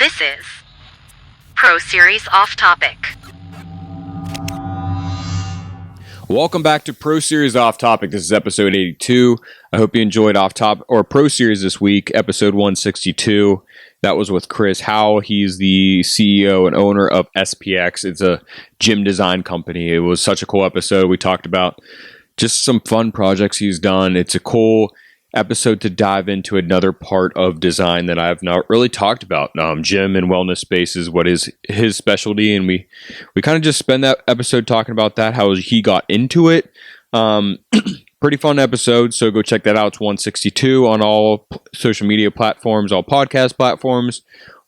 This is Pro Series Off Topic. Welcome back to Pro Series Off Topic. This is episode 82. I hope you enjoyed Off Top or Pro Series this week, episode 162. That was with Chris Howell. He's the CEO and owner of SPX. It's a gym design company. It was such a cool episode. We talked about just some fun projects he's done. It's a cool episode to dive into another part of design that I've not really talked about. Gym and wellness space is what is his specialty, and we kind of just spend that episode talking about that, how he got into it. Pretty fun episode, so go check that out. It's 162 on all social media platforms, all podcast platforms,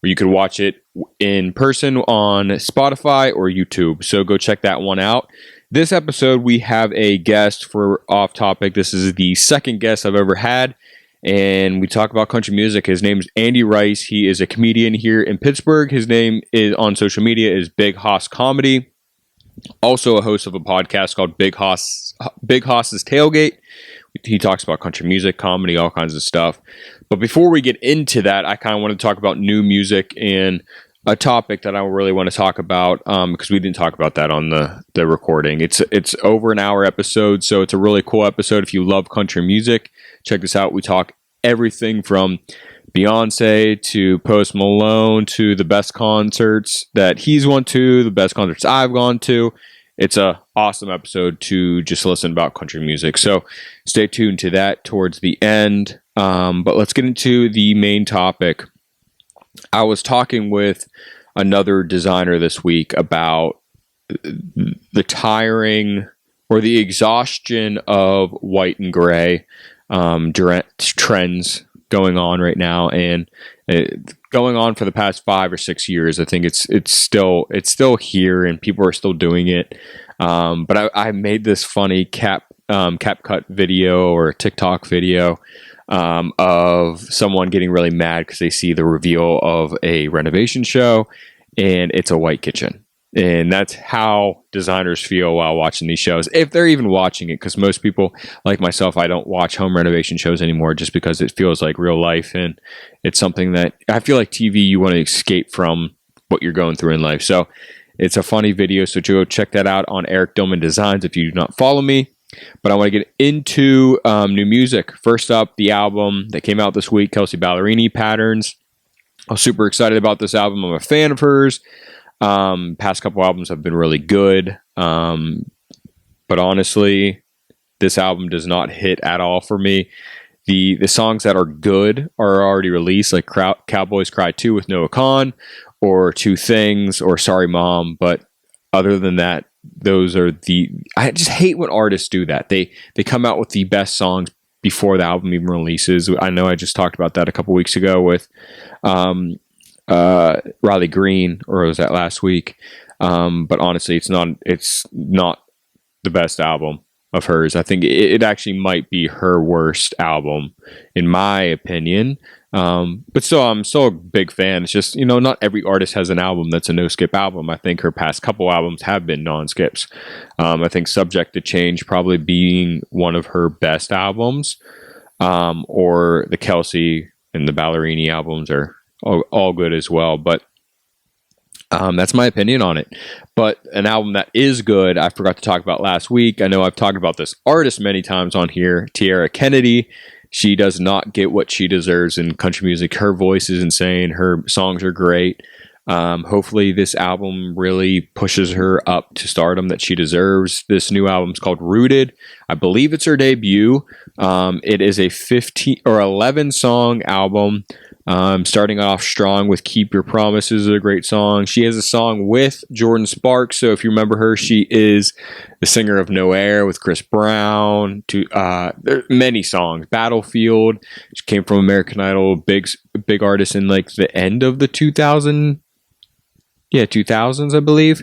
or you could watch it in person on Spotify or YouTube. So go check that one out. This episode, we have a guest for Off Topic. This is the second guest I've ever had, and we talk about country music. His name is Andy Rice. He is a comedian here in Pittsburgh. His name is on social media is Big Hoss Comedy. Also a host of a podcast called Big Hoss's Tailgate. He talks about country music, comedy, all kinds of stuff. But before we get into that, I kind of want to talk about new music and a topic that I really want to talk about because we didn't talk about that on the recording. It's over an hour episode, so it's a really cool episode. If you love country music, check this out. We talk everything from Beyonce to Post Malone to the best concerts that he's went to, the best concerts I've gone to. It's a awesome episode to just listen about country music. So stay tuned to that towards the end. But let's get into the main topic. I was talking with another designer this week about the tiring or the exhaustion of white and gray trends going on right now, and going on for the past 5 or 6 years. I think it's still here, and people are still doing it. But I made this funny cap cut video or TikTok video of someone getting really mad because they see the reveal of a renovation show and it's a white kitchen. And that's how designers feel while watching these shows, if they're even watching it, because most people, like myself, I don't watch home renovation shows anymore just because it feels like real life, and it's something that I feel like TV, you want to escape from what you're going through in life. So it's a funny video, so go check that out on Eric Dillman Designs if you do not follow me. But I want to get into new music. First up, the album that came out this week, Kelsey Ballerini, Patterns. I was super excited about this album. I'm a fan of hers. Past couple albums have been really good. But honestly, this album does not hit at all for me. The songs that are good are already released, like Cowboys Cry 2 with Noah Kahan, or Two Things, or Sorry Mom. But other than that, those are I just hate when artists do that. They come out with the best songs before the album even releases. I know I just talked about that a couple weeks ago with Riley Green, or was that last week? But honestly, it's not the best album of hers. I think it actually might be her worst album, in my opinion. But still, I'm still a big fan. It's just, not every artist has an album that's a no-skip album. I think her past couple albums have been non-skips. I think Subject to Change probably being one of her best albums, or the Kelsey and the Ballerini albums are all good as well. But that's my opinion on it. But an album that is good, I forgot to talk about last week. I know I've talked about this artist many times on here, Tierra Kennedy. She does not get what she deserves in country music. Her voice is insane. Her songs are great. Hopefully this album really pushes her up to stardom that she deserves. This new album is called Rooted. I believe it's her debut. It is a 15 or 11 song album. Starting off strong with Keep Your Promises is a great song. She has a song with Jordan Sparks. So if you remember her, she is the singer of No Air with Chris Brown. There are many songs. Battlefield. She came from American Idol. Big artist in like the end of the 2000s, I believe.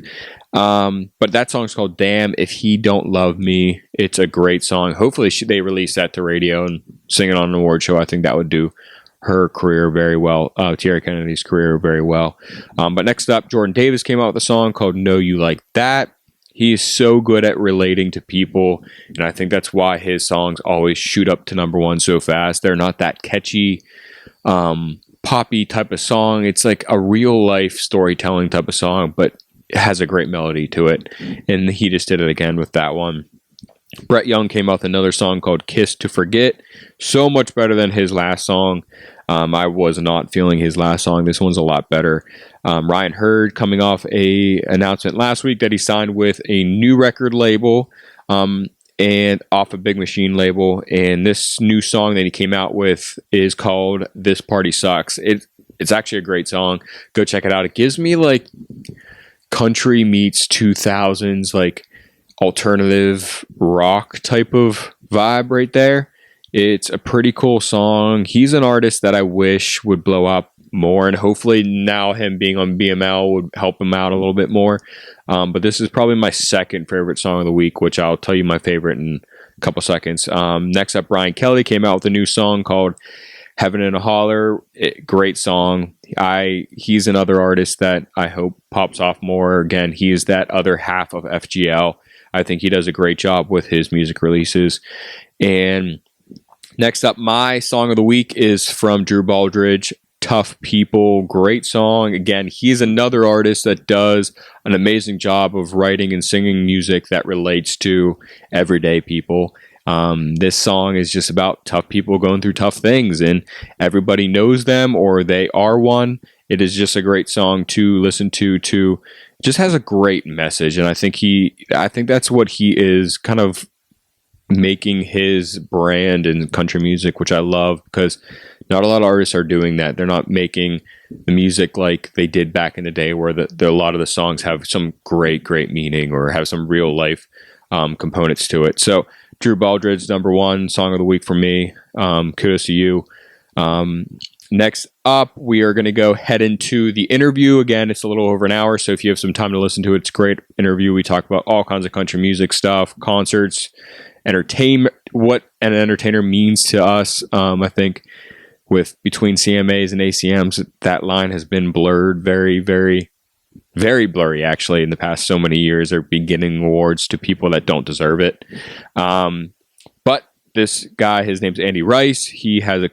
But that song's called Damn If He Don't Love Me. It's a great song. Hopefully they release that to radio and sing it on an award show. I think that would do her career very well, Tierra Kennedy's career very well. But next up, Jordan Davis came out with a song called Know You Like That. He is so good at relating to people, and I think that's why his songs always shoot up to number one so fast. They're not that catchy poppy type of song. It's like a real life storytelling type of song, but it has a great melody to it. And he just did it again with that one. Brett Young came out with another song called Kiss to Forget. So much better than his last song. I was not feeling his last song. This one's a lot better. Ryan Hurd coming off a announcement last week that he signed with a new record label and off a Big Machine label. And this new song that he came out with is called This Party Sucks. It's actually a great song. Go check it out. It gives me like country meets 2000s, like alternative rock type of vibe right there. It's a pretty cool song. He's an artist that I wish would blow up more, and hopefully now him being on BML would help him out a little bit more. But this is probably my second favorite song of the week, which I'll tell you my favorite in a couple seconds. Next up, Brian Kelly came out with a new song called Heaven in a Holler. Great song. He's another artist that I hope pops off more. Again, he is that other half of FGL. I think he does a great job with his music releases. And next up, my song of the week is from Drew Baldridge, Tough People. Great song. Again, he's another artist that does an amazing job of writing and singing music that relates to everyday people. This song is just about tough people going through tough things, and everybody knows them or they are one. It is just a great song to listen to just has a great message. And I think that's what he is kind of making his brand in country music, which I love, because not a lot of artists are doing that. They're not making the music like they did back in the day, where a lot of the songs have some great meaning or have some real life components to it. So Drew Baldridge, number one song of the week for me. Kudos to you. Next up, we are going to head into the interview. Again, it's a little over an hour, so if you have some time to listen to it, it's a great interview. We talk about all kinds of country music stuff, concerts, entertainment, what an entertainer means to us. I think between CMAs and ACMs, that line has been blurred very, very, very blurry, actually, in the past so many years. They're giving awards to people that don't deserve it. But this guy, his name's Andy Rice. He has a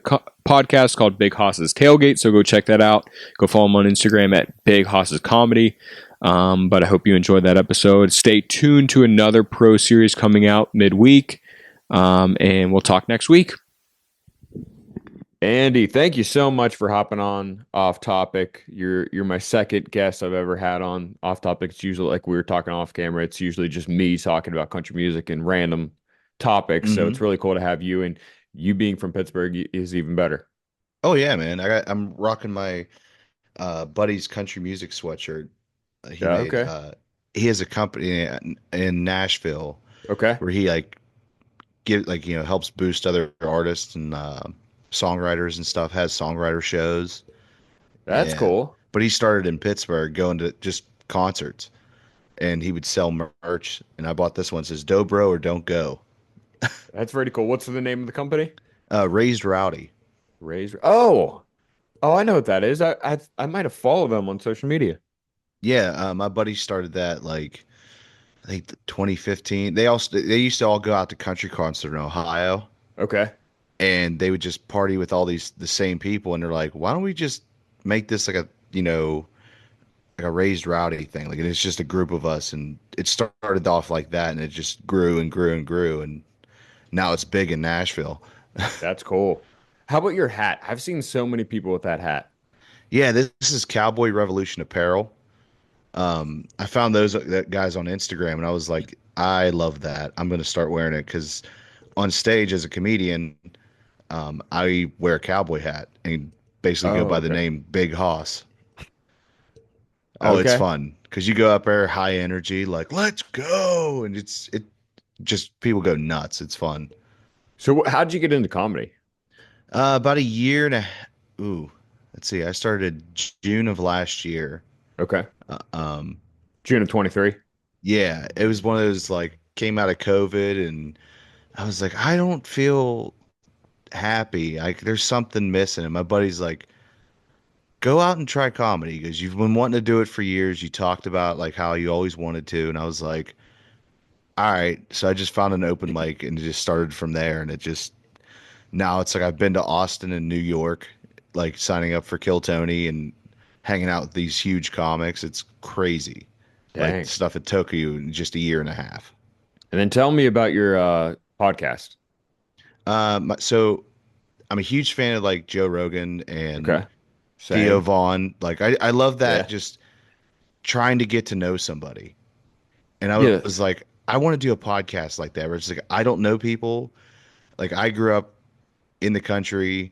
podcast called Big Hoss's Tailgate, so go check that out. Go follow him on Instagram at Big Hoss's Comedy. But I hope you enjoyed that episode. Stay tuned to another Pro Series coming out midweek, and we'll talk next week. Andy, thank you so much for hopping on Off Topic. You're my second guest I've ever had on Off Topic. It's usually, like we were talking off camera, it's usually just me talking about country music and random topics. Mm-hmm. So it's really cool to have you, and you being from Pittsburgh is even better. Oh yeah, man. I'm rocking my buddy's country music sweatshirt. He has a company in Nashville. Okay. Where he helps boost other artists and songwriters and stuff, has songwriter shows. That's cool. But he started in Pittsburgh going to just concerts, and he would sell merch. And I bought this one. It says Dobro or Don't Go. That's pretty cool. What's the name of the company? Raised Rowdy. Oh, I know what that is. I might have followed them on social media. Yeah, my buddy started that I think 2015. They used to all go out to country concerts in Ohio. Okay. And they would just party with all the same people, and they're like, why don't we just make this like a Raised Rowdy thing? Like, and it's just a group of us, and it started off like that, and it just grew and grew and grew, and now it's big in Nashville. That's cool. How about your hat? I've seen so many people with that hat. Yeah, this is Cowboy Revolution Apparel. I found that guys on Instagram, and I was like, I love that. I'm going to start wearing it, because on stage as a comedian, I wear a cowboy hat and basically go by the name Big Hoss. It's fun because you go up there high energy, like let's go, and it just people go nuts. It's fun. So how'd you get into comedy? About a year and let's see. I started June of last year. Okay. June of 23. Yeah, it was one of those came out of COVID, and I was like, I don't feel happy. There's something missing. And my buddy's like, go out and try comedy, because you've been wanting to do it for years. You talked about how you always wanted to. And I was like, all right. So I just found an open mic and just started from there. And now it's I've been to Austin and New York like signing up for Kill Tony and hanging out with these huge comics. It's crazy. Like the Dang. stuff it took you in just a year and a half. And then tell me about your podcast. So I'm a huge fan of like Joe Rogan and Okay. Theo Same. Vaughn. Like I love that Yeah. just trying to get to know somebody. And I Yeah. was like, I want to do a podcast like that where it's like I don't know people. Like I grew up in the country,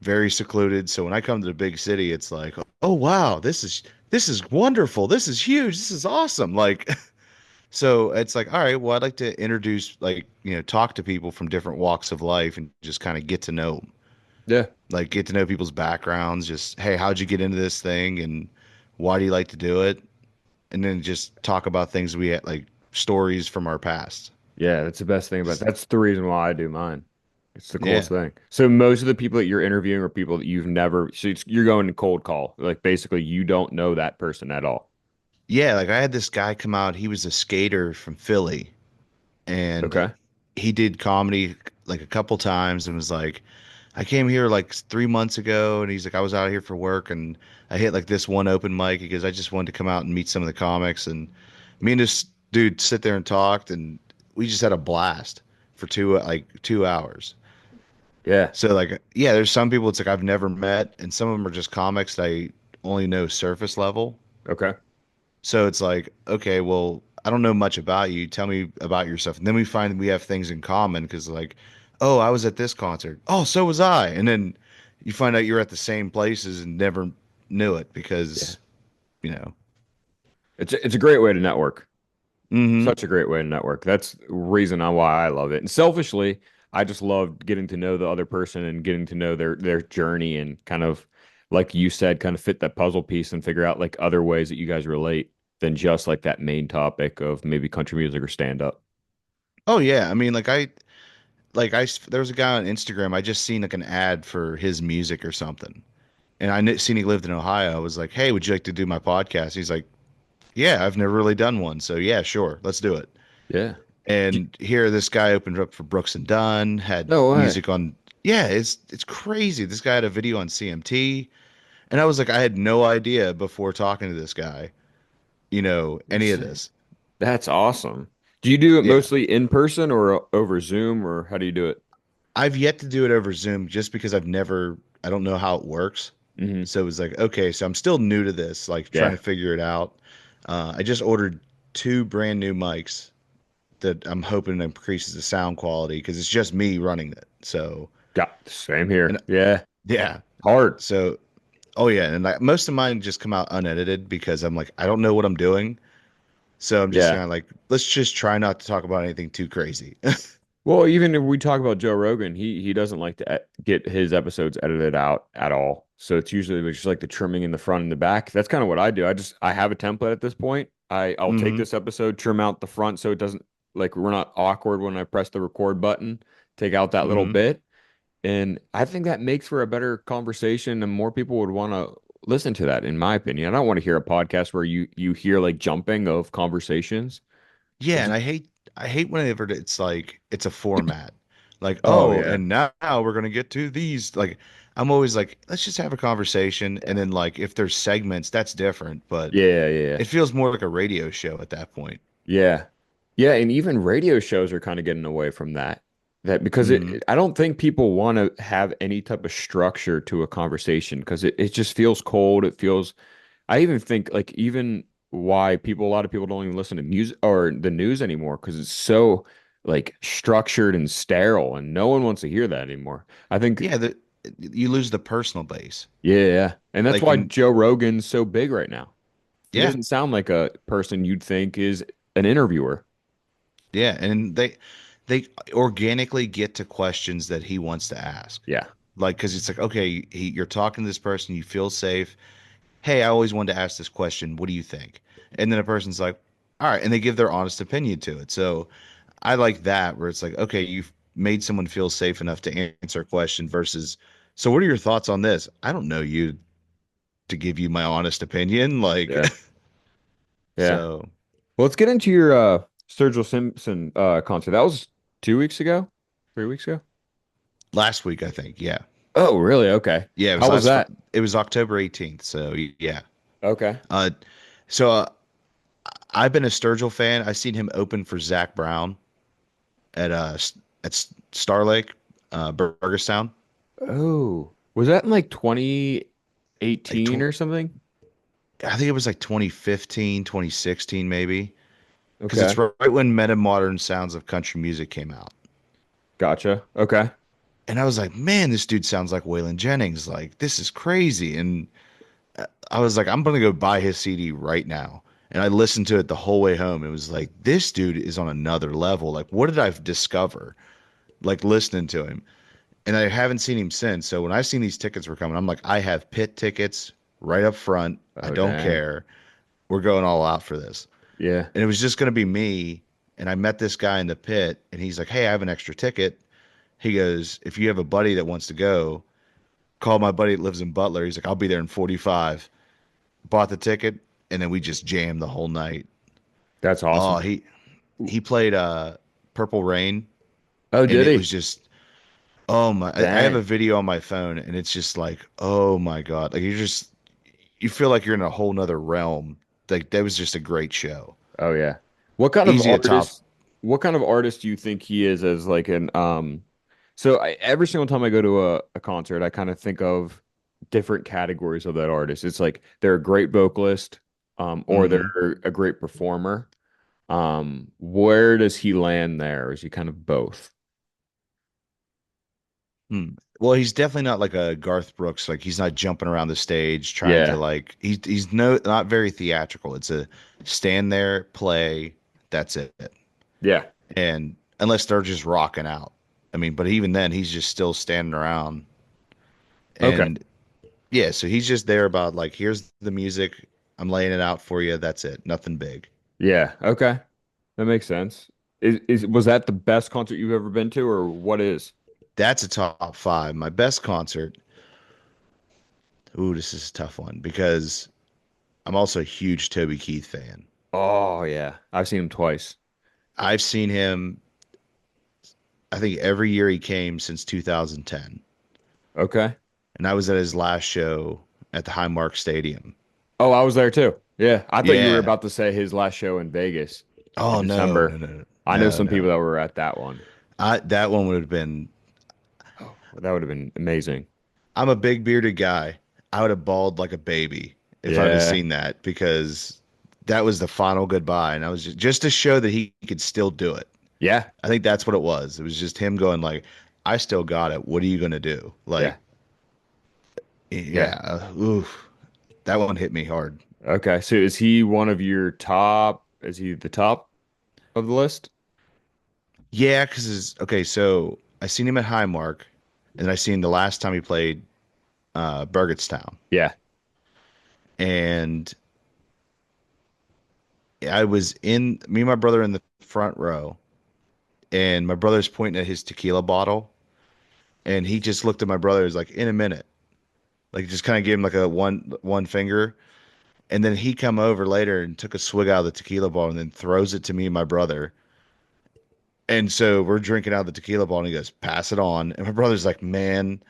very secluded. So when I come to the big city, it's like, oh wow, this is wonderful. This is huge. This is awesome. Like so it's like, all right, well, I'd like to introduce like, talk to people from different walks of life and just kind of get to know 'em. Yeah. Like get to know people's backgrounds, just, hey, how'd you get into this thing and why do you like to do it? And then just talk about things we had like stories from our past. Yeah, that's the best thing about that's the reason why I do mine. It's the coolest Yeah. thing. So most of the people that you're interviewing are people that you've never, so you're going to cold call. Like basically you don't know that person at all. Yeah, like I had this guy come out, he was a skater from Philly and Okay. he did comedy like a couple times and was like, I came here like 3 months ago and he's like, I was out here for work and I hit like this one open mic because I just wanted to come out and meet some of the comics and me and this dude sit there and talked and we just had a blast for 2 hours. Yeah. So like, yeah, there's some people it's like I've never met and some of them are just comics that I only know surface level. Okay. So it's like, okay, well, I don't know much about you. Tell me about yourself. And then we find we have things in common because, like, oh, I was at this concert. Oh, so was I. And then you find out you're at the same places and never knew it Yeah. because, you know. It's a great way to network. Hmm. Such a great way to network. That's the reason why I love it. And selfishly, I just love getting to know the other person and getting to know their journey and kind of like you said, kind of fit that puzzle piece and figure out like other ways that you guys relate than just like that main topic of maybe country music or stand up. Oh yeah, I mean, there was a guy on Instagram. I just seen like an ad for his music or something, and seen he lived in Ohio. I was like, hey, would you like to do my podcast? He's like, yeah, I've never really done one, so yeah, sure, let's do it. Yeah. And here, this guy opened up for Brooks and Dunn, had No way. music on. Yeah, it's crazy. This guy had a video on CMT, and I was like, I had no idea before talking to this guy, any of Insane. this. That's awesome. Do you do it Yeah, mostly in person or over Zoom or how do you do it? I've yet to do it over Zoom just because I don't know how it works. Hmm. So it was like, okay, so I'm still new to this, like trying to Yeah. figure it out. I just ordered two brand new mics that I'm hoping increases the sound quality because it's just me running it. So, Got same and here. Yeah. yeah, Hard. so oh yeah, and like most of mine just come out unedited because I'm like I don't know what I'm doing, so I'm just Yeah. kind of like let's just try not to talk about anything too crazy. Well, even if we talk about Joe Rogan, he doesn't like to get his episodes edited out at all. So it's usually just like the trimming in the front and the back. That's kind of what I do. I have a template at this point. I'll take Hmm. this episode, trim out the front so it doesn't like we're not awkward when I press the record button, take out that little Hmm. bit. And I think that makes for a better conversation and more people would want to listen to that, in my opinion. I don't want to hear a podcast where you hear like jumping of conversations. Yeah, and I hate whenever it's like it's a format, like Oh oh, yeah. and now we're gonna get to these. Like I'm always like let's just have a conversation, and Yeah. then like if there's segments, that's different, but Yeah, yeah. it feels more like a radio show at that point. Yeah. Yeah, and even radio shows are kind of getting away from that. That because Hmm. I don't think people want to have any type of structure to a conversation because it just feels cold. It feels I even think like even why a lot of people don't even listen to music or the news anymore because it's so like structured and sterile and no one wants to hear that anymore. I think Yeah, you lose the personal base. yeah, yeah. And that's Like why in Joe Rogan's so big right now. He yeah, doesn't sound like a person you'd think is an interviewer. yeah, and they organically get to questions that he wants to ask. Yeah. Like, because it's like, okay, you're talking to this person, you feel safe. Hey, I always wanted to ask this question. What do you think? And then a person's like, all right, and they give their honest opinion to it. So I like that where it's like, okay, you've made someone feel safe enough to answer a question versus, so what are your thoughts on this? I don't know you to give you my honest opinion. Like, Yeah. Yeah. so Well, let's get into your Sturgill Simpson concert. That was 2 weeks ago, 3 weeks ago. last week, I think, yeah. Oh, really? Okay. Yeah, it was How was that? it was October 18th. So yeah. Okay. Uh, so I've been a Sturgill fan. I seen him open for Zach Brown at Star Lake, Burgerstown. Oh, was that in like Like 2018 or something? I think it was like 2015, 2016 maybe, because it's Okay. right when Meta Modern Sounds of Country Music came out. Gotcha. Okay. And I was like, man, this dude sounds like Waylon Jennings. Like, this is crazy. And I was like, I'm gonna go buy his CD right now. And I listened to it the whole way home. It was like, this dude is on another level. Like, what did I discover? Like listening to him. And I haven't seen him since. So when I seen these tickets were coming, I'm like, I have pit tickets right up front. I Oh, don't dang. care. We're going all out for this. Yeah. And it was just gonna be me. And I met this guy in the pit, and he's like, hey, I have an extra ticket. He goes, if you have a buddy that wants to go, call my buddy that lives in Butler. He's like, I'll be there in 45. Bought the ticket, and then we just jammed the whole night. That's Oh, awesome. he played Purple Rain, Oh, and did it he? was just oh my. I have a Dang. video on my phone, and it's just like, oh my God. Like you feel like you're in a whole nother realm. Like that was just a great show. Oh, yeah. What kind of Easy to top. what kind of artist do you think he is as like an so every single time I go to a concert, I kind of think of different categories of that artist. It's like they're a great vocalist, or Hmm. they're a great performer. Where does he land there? Is he kind of both? Hmm. Well, he's definitely not like a Garth Brooks. Like he's not jumping around the stage trying to Yeah. like he's no not very theatrical. It's a stand there, play, that's it. Yeah. And unless they're just rocking out. I mean, but even then he's just still standing around. Okay. And yeah, so he's just there about like here's the music, I'm laying it out for you, that's it. Nothing big. Yeah. Okay. That makes sense. Is was that the best concert you've ever been to, or what is? That's a top five. My best concert. Ooh, this is a tough one because I'm also a huge Toby Keith fan. Oh yeah. I've seen him twice. I've seen him I think every year he came since 2010. Okay. And I was at his last show at the Highmark Stadium. Oh, I was there too. Yeah. I thought you were Yeah. about to say his last show in Vegas in Oh no, no, December. no, I know no, some people no. that were at that one. That one would have been. Oh, that would have been amazing. I'm a big bearded guy. I would have bawled like a baby if I'd have Yeah. seen that because that was the final goodbye, and I was just to show that he could still do it. Yeah. I think that's what it was. It was just him going like, "I still got it. What are you gonna do?" Yeah. Like, Yeah. yeah, oof, that one hit me hard. Okay. So is he one of your top? Is he the top of the list? Yeah, because okay, so I seen him at Highmark, and I seen the last time he played Burgettstown, Yeah. and I was in me and my brother in the front row, and my brother's pointing at his tequila bottle, and he just looked at my brother. He's like, "In a minute," like just kind of gave him like a one finger, and then he come over later and took a swig out of the tequila bottle and then throws it to me and my brother. And so we're drinking out of the tequila bottle, and he goes, "Pass it on." And my brother's like, "Man,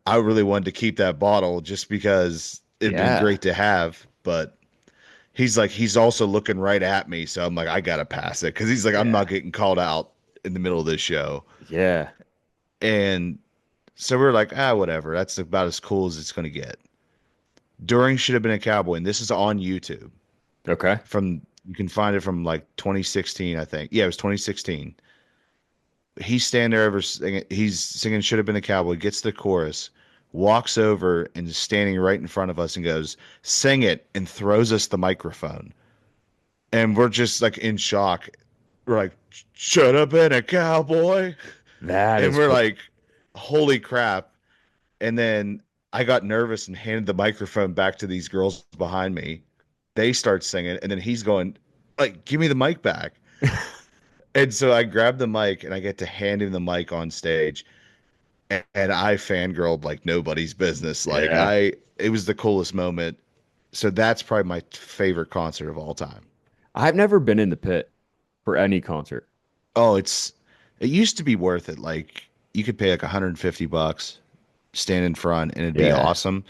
I really wanted to keep that bottle just because it'd been Yeah. great to have, but." He's like, he's also looking right at me. So I'm like, I gotta pass it. Cause he's like, I'm not Yeah. getting called out in the middle of this show. Yeah. And so we're like, whatever. That's about as cool as it's gonna get. During Should Have Been a Cowboy, and this is on YouTube Okay. from you can find it from like 2016, I think. Yeah, it was 2016. He's standing there over singing, he's singing Should Have Been a Cowboy, gets the chorus, walks over and is standing right in front of us and goes, sing it, and throws us the microphone. And we're just like in shock. We're like, should have been a cowboy. That And is we're cool. like, holy crap. And then I got nervous and handed the microphone back to these girls behind me. They start singing, and then he's going, like, give me the mic back. And so I grabbed the mic and I get to hand him the mic on stage. And I fangirled like nobody's business. Yeah. It was the coolest moment. So that's probably my favorite concert of all time. I've never been in the pit for any concert. Oh, it used to be worth it. Like you could pay like 150 bucks stand in front, and it'd be Yeah. awesome.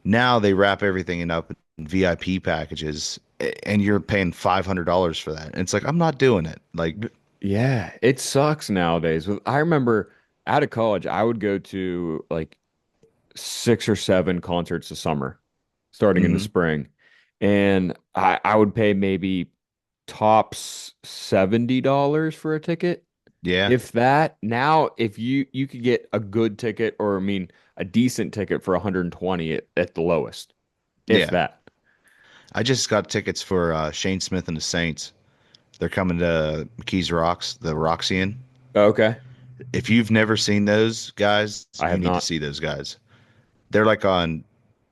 Now they wrap everything up in VIP packages, and you're paying $500 for that. And it's like, I'm not doing it. Like, Yeah, it sucks nowadays. I remember out of college, I would go to like 6 or 7 concerts a summer, starting in the mhm. spring. And I would pay maybe tops $70 for a ticket. Yeah, If that, now if you could get a good ticket or I mean a decent ticket for 120 at the lowest, if yeah. that. I just got tickets for Shane Smith and the Saints. They're coming to McKees Rocks, the Roxy. Okay. If you've never seen those guys, I you have need to not. see those guys. They're like on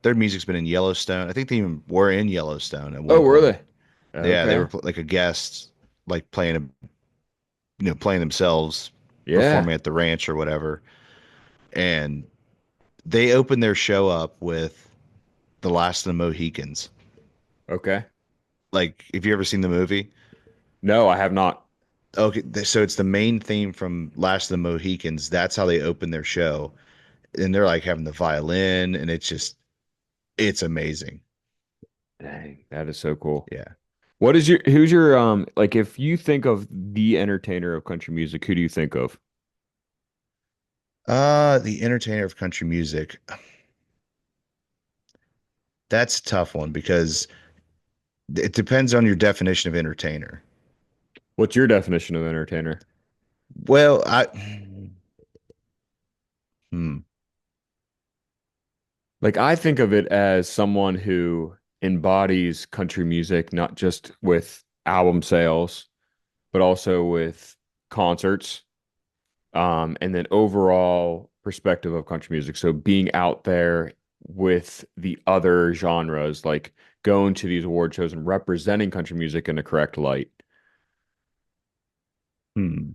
their music's been in Yellowstone. I think they even were in Yellowstone at Oh, one were point. they? Yeah, they Okay. were like a guest, like playing playing themselves, Yeah. performing at the ranch or whatever. And they opened their show up with The Last of the Mohicans. Okay. Like, if you ever seen the movie? No, I have not. Okay, so it's the main theme from Last of the Mohicans. That's how they open their show. And they're like having the violin, and it's amazing. Dang, that is so cool. Yeah. What is your who's your like if you think of the entertainer of country music, who do you think of? The entertainer of country music. That's a tough one because it depends on your definition of entertainer. What's your definition of entertainer? Well, hmm. Like I think of it as someone who embodies country music, not just with album sales, but also with concerts, and then overall perspective of country music. So being out there with the other genres, like going to these award shows and representing country music in the correct light. Hmm.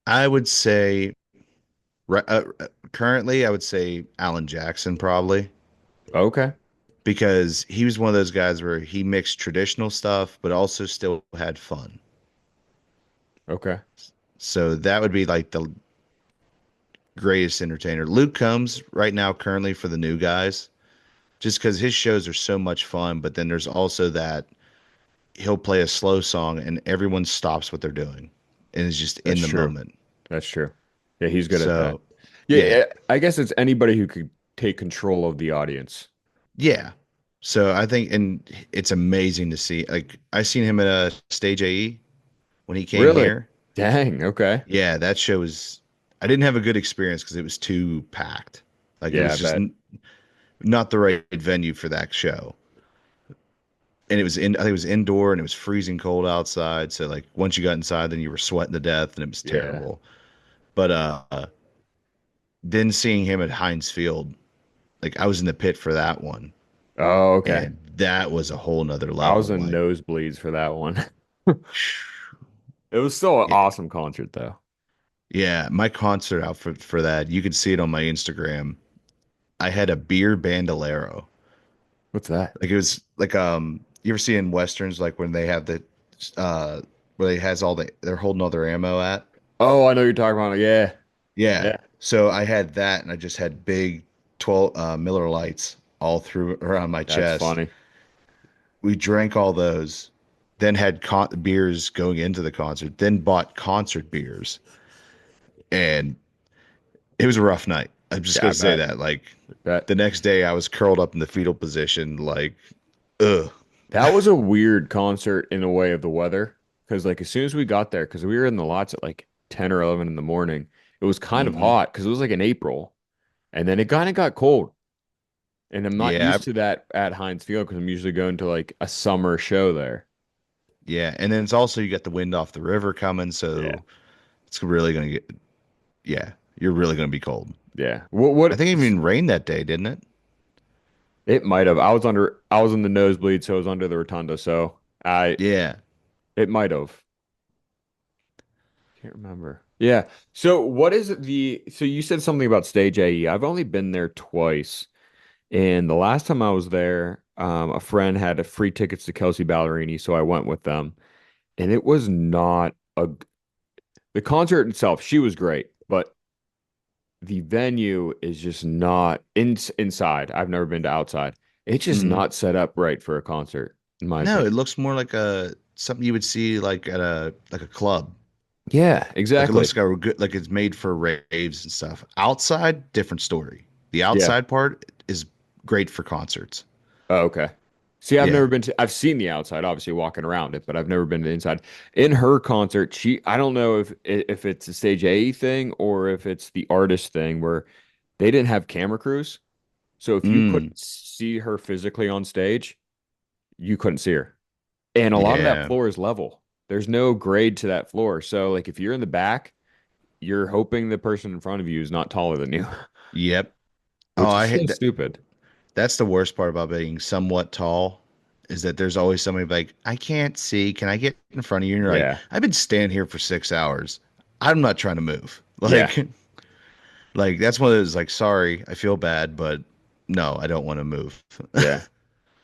I would say currently, I would say Alan Jackson probably Okay. because he was one of those guys where he mixed traditional stuff but also still had fun. Okay. So that would be like the greatest entertainer. Luke Combs right now currently for the new guys, just because his shows are so much fun. But then there's also that he'll play a slow song and everyone stops what they're doing and is just in That's the true. moment. That's true. Yeah, he's good at that. So Yeah, yeah, I guess it's anybody who could take control of the audience. yeah. So I think, and it's amazing to see. Like I seen him at a Stage AE when he came Really? here. Dang. Okay. Yeah, that show was. I didn't have a good experience because it was too packed. Like it Yeah, was I just bet. not the right venue for that show. And it was in. I think it was indoor, and it was freezing cold outside. So like once you got inside, then you were sweating to death, and it was Yeah. terrible. But then seeing him at Heinz Field, like I was in the pit for that one, Oh, okay. and that was a whole nother I was level. in Like, nosebleeds for that one. It was still an yeah, awesome concert though. yeah, my concert outfit for that, you could see it on my Instagram. I had a beer bandolero. What's that? Like it was like you ever see in westerns like when they have the uh where they has all they're holding all their ammo at? Oh, I know you're talking about. Yeah. Yeah. Yeah. So I had that and I just had big 12 Miller Lights all through around my That's chest. funny. We drank all those, then had beers going into the concert, then bought concert beers, and it was a rough night. I'm just Yeah, gonna I say bet. that. Like I bet. the next day, I was curled up in the fetal position, like, ugh. That was a weird concert in a way of the weather. Because like as soon as we got there, because we were in the lots at like 10 or 11 in the morning, it was kind of Hmm. hot because it was like in April. And then it kind of got cold. And I'm not Yeah, used to that at Heinz Field because I'm usually going to like a summer show there. yeah, and then it's also you got the wind off the river coming, Yeah. so it's really gonna get. Yeah, you're really gonna be cold. Yeah. I think it even rained that day, didn't it? It might have. I was in the nosebleed, so I was under the rotunda, so I Yeah. it might have. Can't remember. Yeah. So what is so you said something about Stage AE. I've only been there twice. And the last time I was there, a friend had a free tickets to Kelsey Ballerini, so I went with them. And it was not the concert itself, she was great, but the venue is just not inside. I've never been to outside. It's just Mm. not set up right for a concert, in my No, it opinion. looks more like a something you would see like at a club. Yeah, Like it exactly. looks like a good, like it's made for raves and stuff. Outside, different story. The Yeah. outside part is great for concerts. Oh, okay. See, Yeah. I've seen the outside, obviously walking around it, but I've never been to the inside. In her concert, I don't know if it's a stage A thing or if it's the artist thing where they didn't have camera crews. So if you Mm. couldn't see her physically on stage, you couldn't see her. And a lot of that Yeah. floor is level. There's no grade to that floor. So like if you're in the back, you're hoping the person in front of you is not taller than you, Yep. Oh, which is I so hate that. stupid. That's the worst part about being somewhat tall is that there's always somebody like, I can't see. Can I get in front of you? And you're like, Yeah. I've been standing here for 6 hours. I'm not trying to move. Yeah. Like that's one of those like, sorry, I feel bad, but no, I don't want to move. Yeah.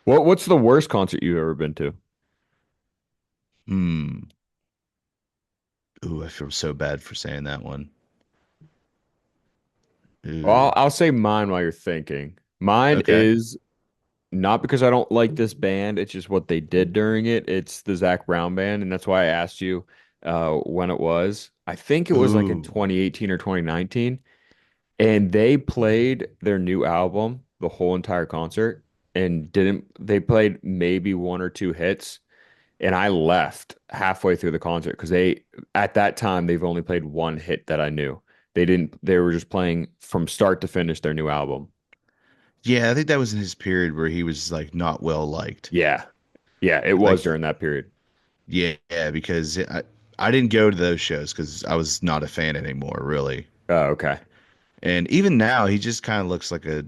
What's the worst concert you've ever been to? Hmm. Ooh, I feel so bad for saying that one. Well, Ooh. I'll say mine while you're thinking. Mine Okay. is not because I don't like this band, it's just what they did during it. It's the Zach Brown band, and that's why I asked you when it was. I think it was like in Ooh. 2018 or 2019, and they played their new album the whole entire concert and didn't they played maybe one or two hits, and I left halfway through the concert because they at that time they've only played one hit that I knew. They were just playing from start to finish their new album. Yeah, I think that was in his period where he was like not well liked. Yeah. Yeah, it was Like, during that period. yeah, because I didn't go to those shows because I was not a fan anymore, really. Oh, okay. And even now, he just kind of looks like a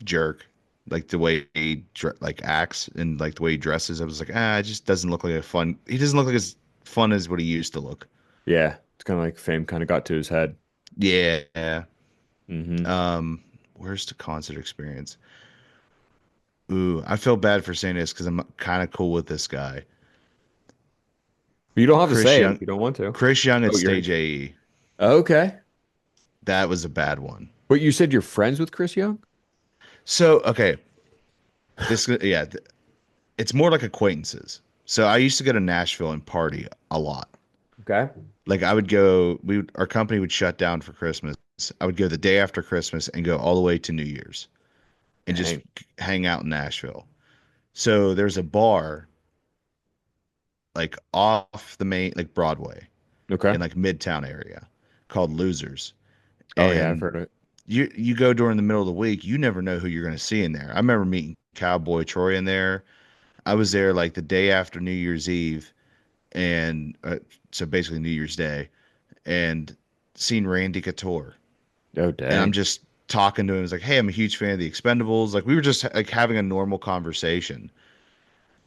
jerk, like the way he like acts and like the way he dresses. I was like, it just doesn't look like a fun. He doesn't look like as fun as what he used to look. Yeah. It's kind of like fame kind of got to his head. Yeah. Hmm. Um, where's the concert experience? Ooh, I feel bad for saying this because I'm kind of cool with this guy, You don't have to Chris say it Young. if you don't want to. Chris Young at Oh, you're Stage AE. okay. That was a bad one. But you said you're friends with Chris Young? So, okay, yeah, it's more like acquaintances. So I used to go to Nashville and party a lot. Okay. Like I would go, our company would shut down for Christmas. I would go the day after Christmas and go all the way to New Year's and just Dang. hang out in Nashville. So there's a bar like off the main, like Broadway Okay. in like Midtown area called Losers. Oh yeah, I've And heard of it. you go during the middle of the week, you never know who you're going to see in there. I remember meeting Cowboy Troy in there. I was there like the day after New Year's Eve, and so basically New Year's Day, and seen Randy Couture. Oh And I'm dang. just talking to him. He's like, "Hey, I'm a huge fan of the Expendables." Like we were just like having a normal conversation.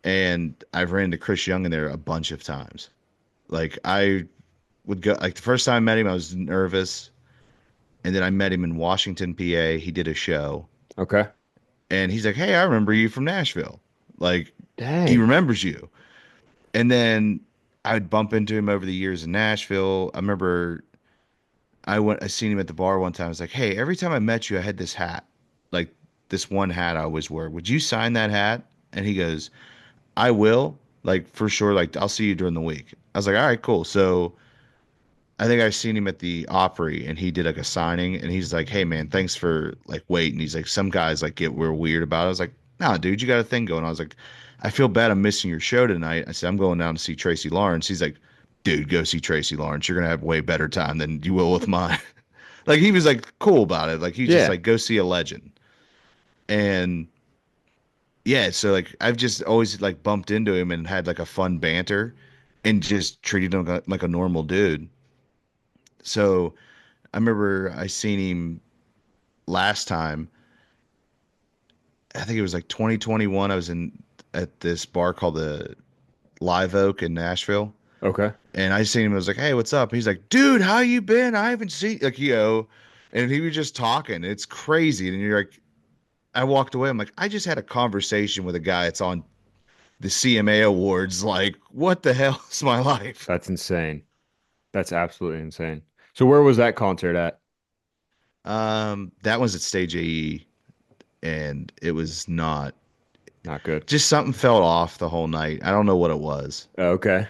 And I've ran into Chris Young in there a bunch of times. Like I would go like the first time I met him, I was nervous, and then I met him in Washington, PA. He did a show, Okay. and he's like, "Hey, I remember you from Nashville." Like he Dang. remembers you. And then I would bump into him over the years in Nashville. I remember I seen him at the bar one time. I was like, "Hey, every time I met you, I had this hat, like this one hat I always wear. Would you sign that hat?" And he goes, "I will, like for sure. Like I'll see you during the week." I was like, "All right, cool." So I think I seen him at the Opry, and he did like a signing, and he's like, "Hey, man, thanks for like waiting." He's like, "Some guys like get real weird about it." I was like, "Nah, dude, you got a thing going." I was like, "I feel bad I'm missing your show tonight." I said, "I'm going down to see Tracy Lawrence." He's like, "Dude, go see Tracy Lawrence. You're gonna have way better time than you will with mine." Like he was like cool about it. Like he's just Yeah. like, "Go see a legend." And yeah, so like I've just always like bumped into him and had like a fun banter and just treated him like a normal dude. So I remember I seen him last time. I think it was like 2021. I was in at this bar called the Live Oak in Nashville, Okay. and I seen him. I was like, "Hey, what's up?" He's like, "Dude, how you been? I haven't seen like And he was just talking. It's crazy. And you're like, I walked away. I'm like, I just had a conversation with a guy that's on the CMA Awards. Like, what the hell is my life? That's insane. That's absolutely insane. So where was that concert at? That was at Stage AE, and it was not Not good. just something felt off the whole night. I don't know what it was. Okay.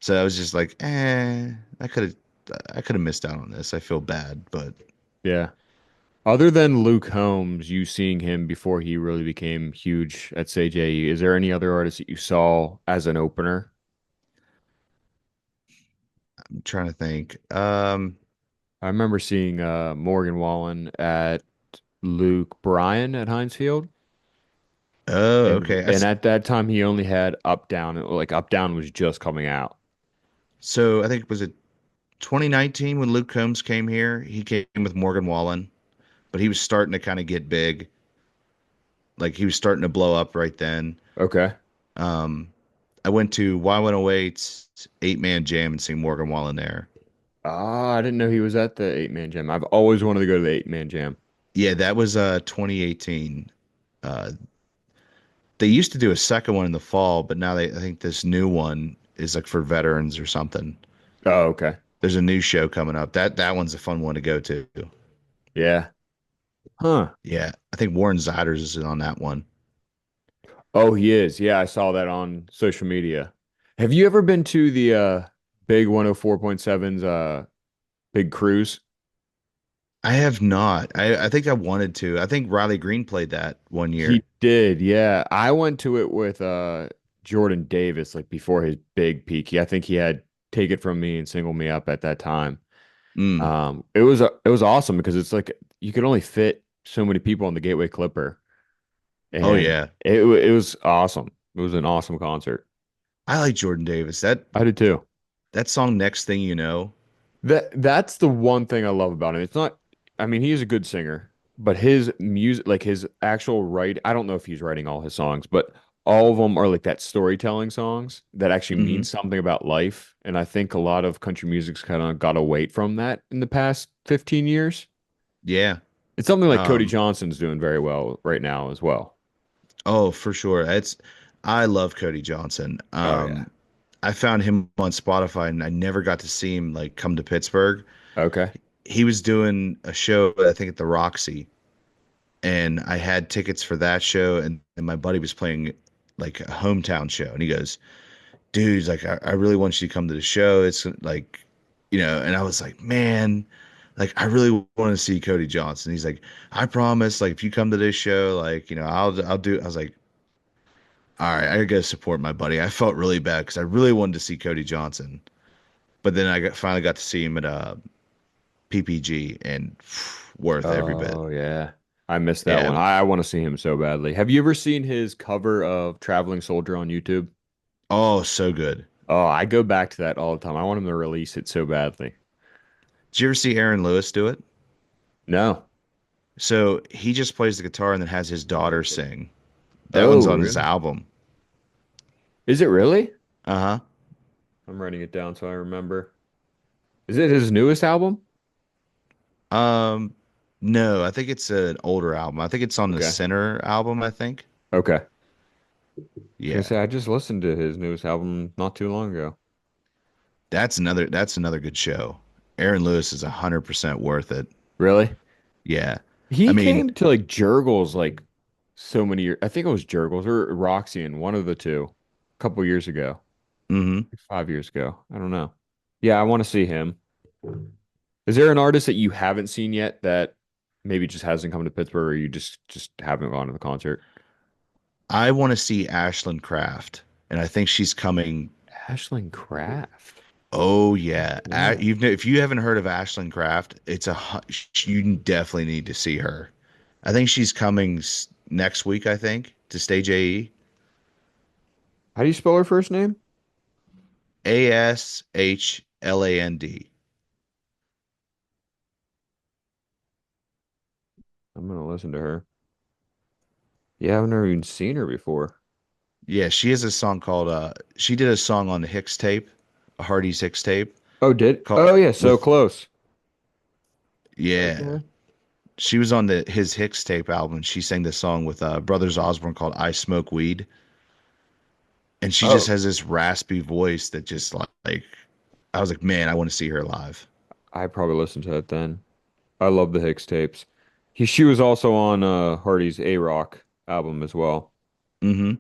So I was just like, I could have missed out on this. I feel bad, but Yeah. Other than Luke Combs, you seeing him before he really became huge at Sage AE, is there any other artist that you saw as an opener? I'm trying to think. I remember seeing Morgan Wallen at Luke Bryan at Heinz Field. Oh, And okay. and at that time he only had Up Down. Like Up Down was just coming out. So I think was it 2019 when Luke Combs came here? He came with Morgan Wallen, but he was starting to kind of get big. Like he was starting to blow up right then. Okay. Um, I went to Y108's 8-man jam and seen Morgan Wallen there. Ah, I didn't know he was at the 8-man jam. I've always wanted to go to the 8-man jam. Yeah, that was 2018. Uh, they used to do a second one in the fall, but now I think this new one is like for veterans or something. Oh, okay. There's a new show coming up. That one's a fun one to go to. Yeah. Huh. Yeah, I think Warren Ziders is on that one. Oh, he is. Yeah, I saw that on social media. Have you ever been to the big 104.7's big cruise? I have not. I think I wanted to. I think Riley Green played that one year. He did, yeah. I went to it with Jordan Davis like before his big peak. I think he had Take It From Me and Single Me Up at that time. Mm. It was awesome because it's like you could only fit so many people on the Gateway Clipper, Oh and yeah, it was awesome. It was an awesome concert. I like Jordan Davis. I did too. That song "Next Thing You Know." That's the one thing I love about him. It's not, I mean, he is a good singer, but his music, like his actual I don't know if he's writing all his songs, but all of them are like that storytelling songs that actually mean Hmm. something about life. And I think a lot of country music's kind of got away from that in the past 15 years. Yeah. It's something like Cody Um. Johnson's doing very well right now as well. Oh, for sure. I love Cody Johnson. Oh yeah. I found him on Spotify, and I never got to see him like come to Pittsburgh. Okay. He was doing a show, I think, at the Roxy, and I had tickets for that show, and my buddy was playing like a hometown show, and he goes, "Dude, he's like, I really want you to come to the show. It's like, and I was like, man, like I really want to see Cody Johnson." He's like, "I promise, like if you come to this show, like, I'll do." I was like, "All right, I gotta go support my buddy." I felt really bad because I really wanted to see Cody Johnson, but then finally got to see him at PPG, and worth every bit. Oh yeah. I missed that Yeah. one. I want to see him so badly. Have you ever seen his cover of Traveling Soldier on YouTube? Oh, so good. Oh, I go back to that all the time. I want him to release it so badly. Did you ever see Aaron Lewis do it? No. So he just plays the guitar and then has his daughter sing. That one's Oh, on his really? album. Is it really? Uh-huh. I'm writing it down so I remember. Is it his newest album? Um, no, I think it's an older album. I think it's on the Okay. Sinner album, I think. Okay. I was Yeah. gonna say I just listened to his newest album not too long ago. That's another good show. Aaron Lewis is 100% worth it. Really? Yeah. I He mean, came to like Jurgles like so many years. I think it was Jurgles or Roxy, one of the two, a couple years ago, mhm. 5 years ago. I don't know. Yeah, I want to see him. Is there an artist that you haven't seen yet that maybe just hasn't come to Pittsburgh or you just haven't gone to the concert? I want to see Ashlyn Craft, and I think she's coming. Ashland Craft. Oh yeah. Yeah. If you haven't heard of Ashlyn Craft, you definitely need to see her. I think she's coming next week, I think, to Stage AE. How do you spell her first name? Ashland. I'm gonna listen to her. Yeah, I've never even seen her before. Yeah, she has a song called she did a song on the Hicks tape, a Hardy's Hicks tape Oh, did? called Oh yeah, so with close. yeah. Okay. She was on the his Hicks tape album. She sang this song with Brothers Osborne called I Smoke Weed. And she just Oh, has this raspy voice that just like I was like, man, I want to see her live. I probably listened to it then. I love the Hicks tapes. She was also on Hardy's A Rock album as well. Mm-hmm.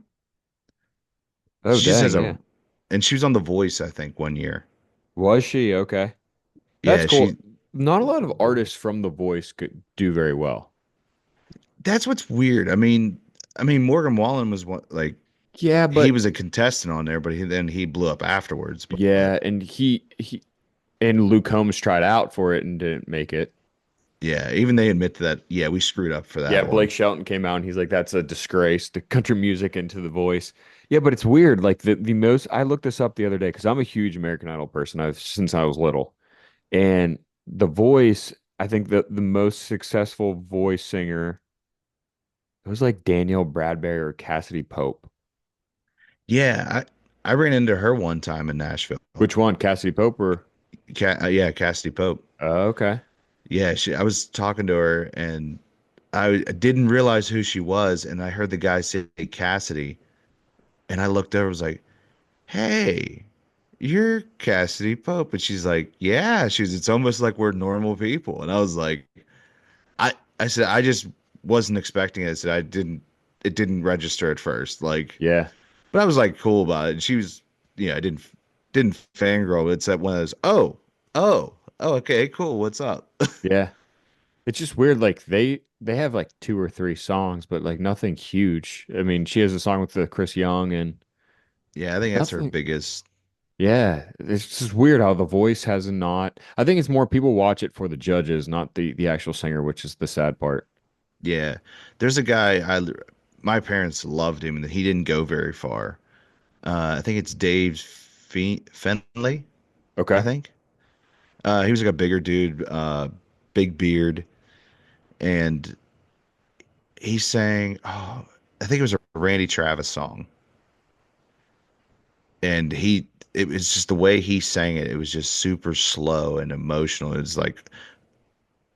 Oh She just dang, has yeah. and she was on The Voice, I think, one year. Was she? Okay. That's Yeah, cool. Not a lot of artists from The Voice could do very well. that's what's weird. I mean, Morgan Wallen was one, like, Yeah, he but was a contestant on there, but then he blew up afterwards. But yeah, and he and Luke Combs tried out for it and didn't make it. yeah, even they admit to that. Yeah, we screwed up for Yeah, that Blake one. Shelton came out and he's like, that's a disgrace to country music into The Voice. Yeah, but it's weird. Like the most I looked this up the other day because I'm a huge American Idol person. I've since I was little. And The Voice, I think the most successful voice singer, it was like Danielle Bradbury or Cassidy Pope. Yeah, I ran into her one time in Nashville. Which one? Cassidy Pope or Yeah, Cassidy Pope. okay. Yeah, I was talking to her and I didn't realize who she was, and I heard the guy say Cassidy, and I looked over, and was like, "Hey, you're Cassidy Pope," and she's like, "Yeah." She's, "It's almost like we're normal people," and I was like, I said, "I just wasn't expecting it." I said, it didn't register at first, like, Yeah. but I was like cool about it. And she was, I didn't fangirl. It's that one of those, oh, okay, cool, what's up? Yeah. It's just weird. Like they have like two or three songs, but like nothing huge. I mean, she has a song with the Chris Young and Yeah, I think that's her nothing. biggest. Yeah, it's just weird how The Voice has not. I think it's more people watch it for the judges, not the actual singer, which is the sad part. Yeah, there's a guy my parents loved him, and he didn't go very far. I think it's Dave Fenley. I Okay. think he was like a bigger dude, big beard, and he sang. Oh, I think it was a Randy Travis song, and it was just the way he sang it. It was just super slow and emotional. It was like,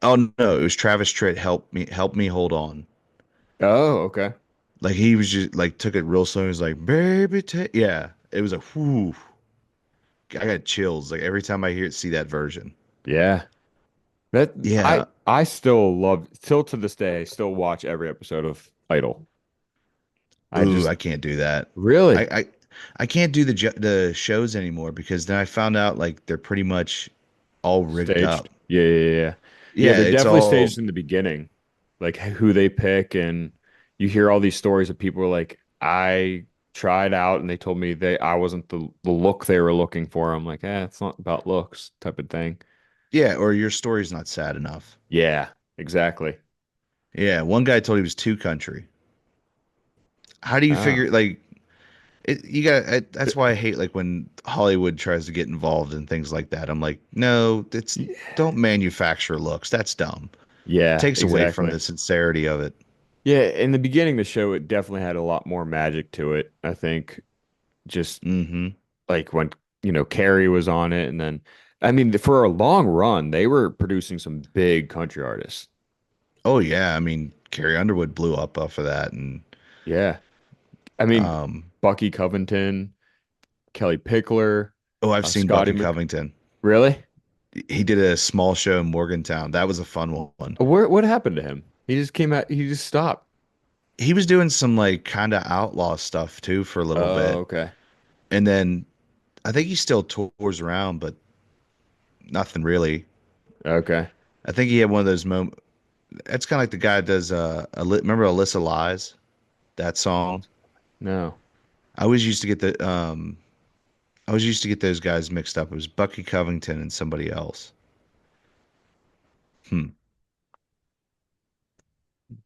oh no, it was Travis Tritt. Help me hold on. Oh, okay. Like he was just like took it real slow. He was like, baby, yeah. It was a whoo. I got chills like every time I see that version. Yeah. That Yeah. I still love till to this day, I still watch every episode of Idol. I Ooh, just I can't do that. I really I, I can't do the shows anymore because then I found out like they're pretty much all rigged staged. up. Yeah, yeah, yeah. Yeah, Yeah, they're it's definitely all staged in the beginning. Like who they pick and you hear all these stories of people who are like, I tried out and they told me I wasn't the look they were looking for. I'm like, it's not about looks type of thing. yeah, or your story's not sad enough. Yeah, exactly. Yeah, one guy told he was too country. How do you Oh. figure like that's why I hate like when Hollywood tries to get involved in things like that. I'm like, no, it's don't manufacture looks. That's dumb. Yeah, Takes away from exactly. the sincerity of it. Yeah, in the beginning of the show, it definitely had a lot more magic to it. I think just Hmm. like when, Carrie was on it, and then, I mean, for a long run, they were producing some big country artists. Oh yeah, I mean, Carrie Underwood blew up off of that, and Yeah. I mean, um, Bucky Covington, Kelly Pickler, oh, I've seen Scotty Bucky Mc. Covington. Really? He did a small show in Morgantown. That was a fun one. What happened to him? He just came out, he just stopped. He was doing some like kind of outlaw stuff too for a little Oh, bit, okay. and then I think he still tours around, but nothing really. Okay. I think he had one of those moments. That's kind of like the guy that does remember Alyssa Lies, that song. No. I always used to get I always used to get those guys mixed up. It was Bucky Covington and somebody else. Hmm.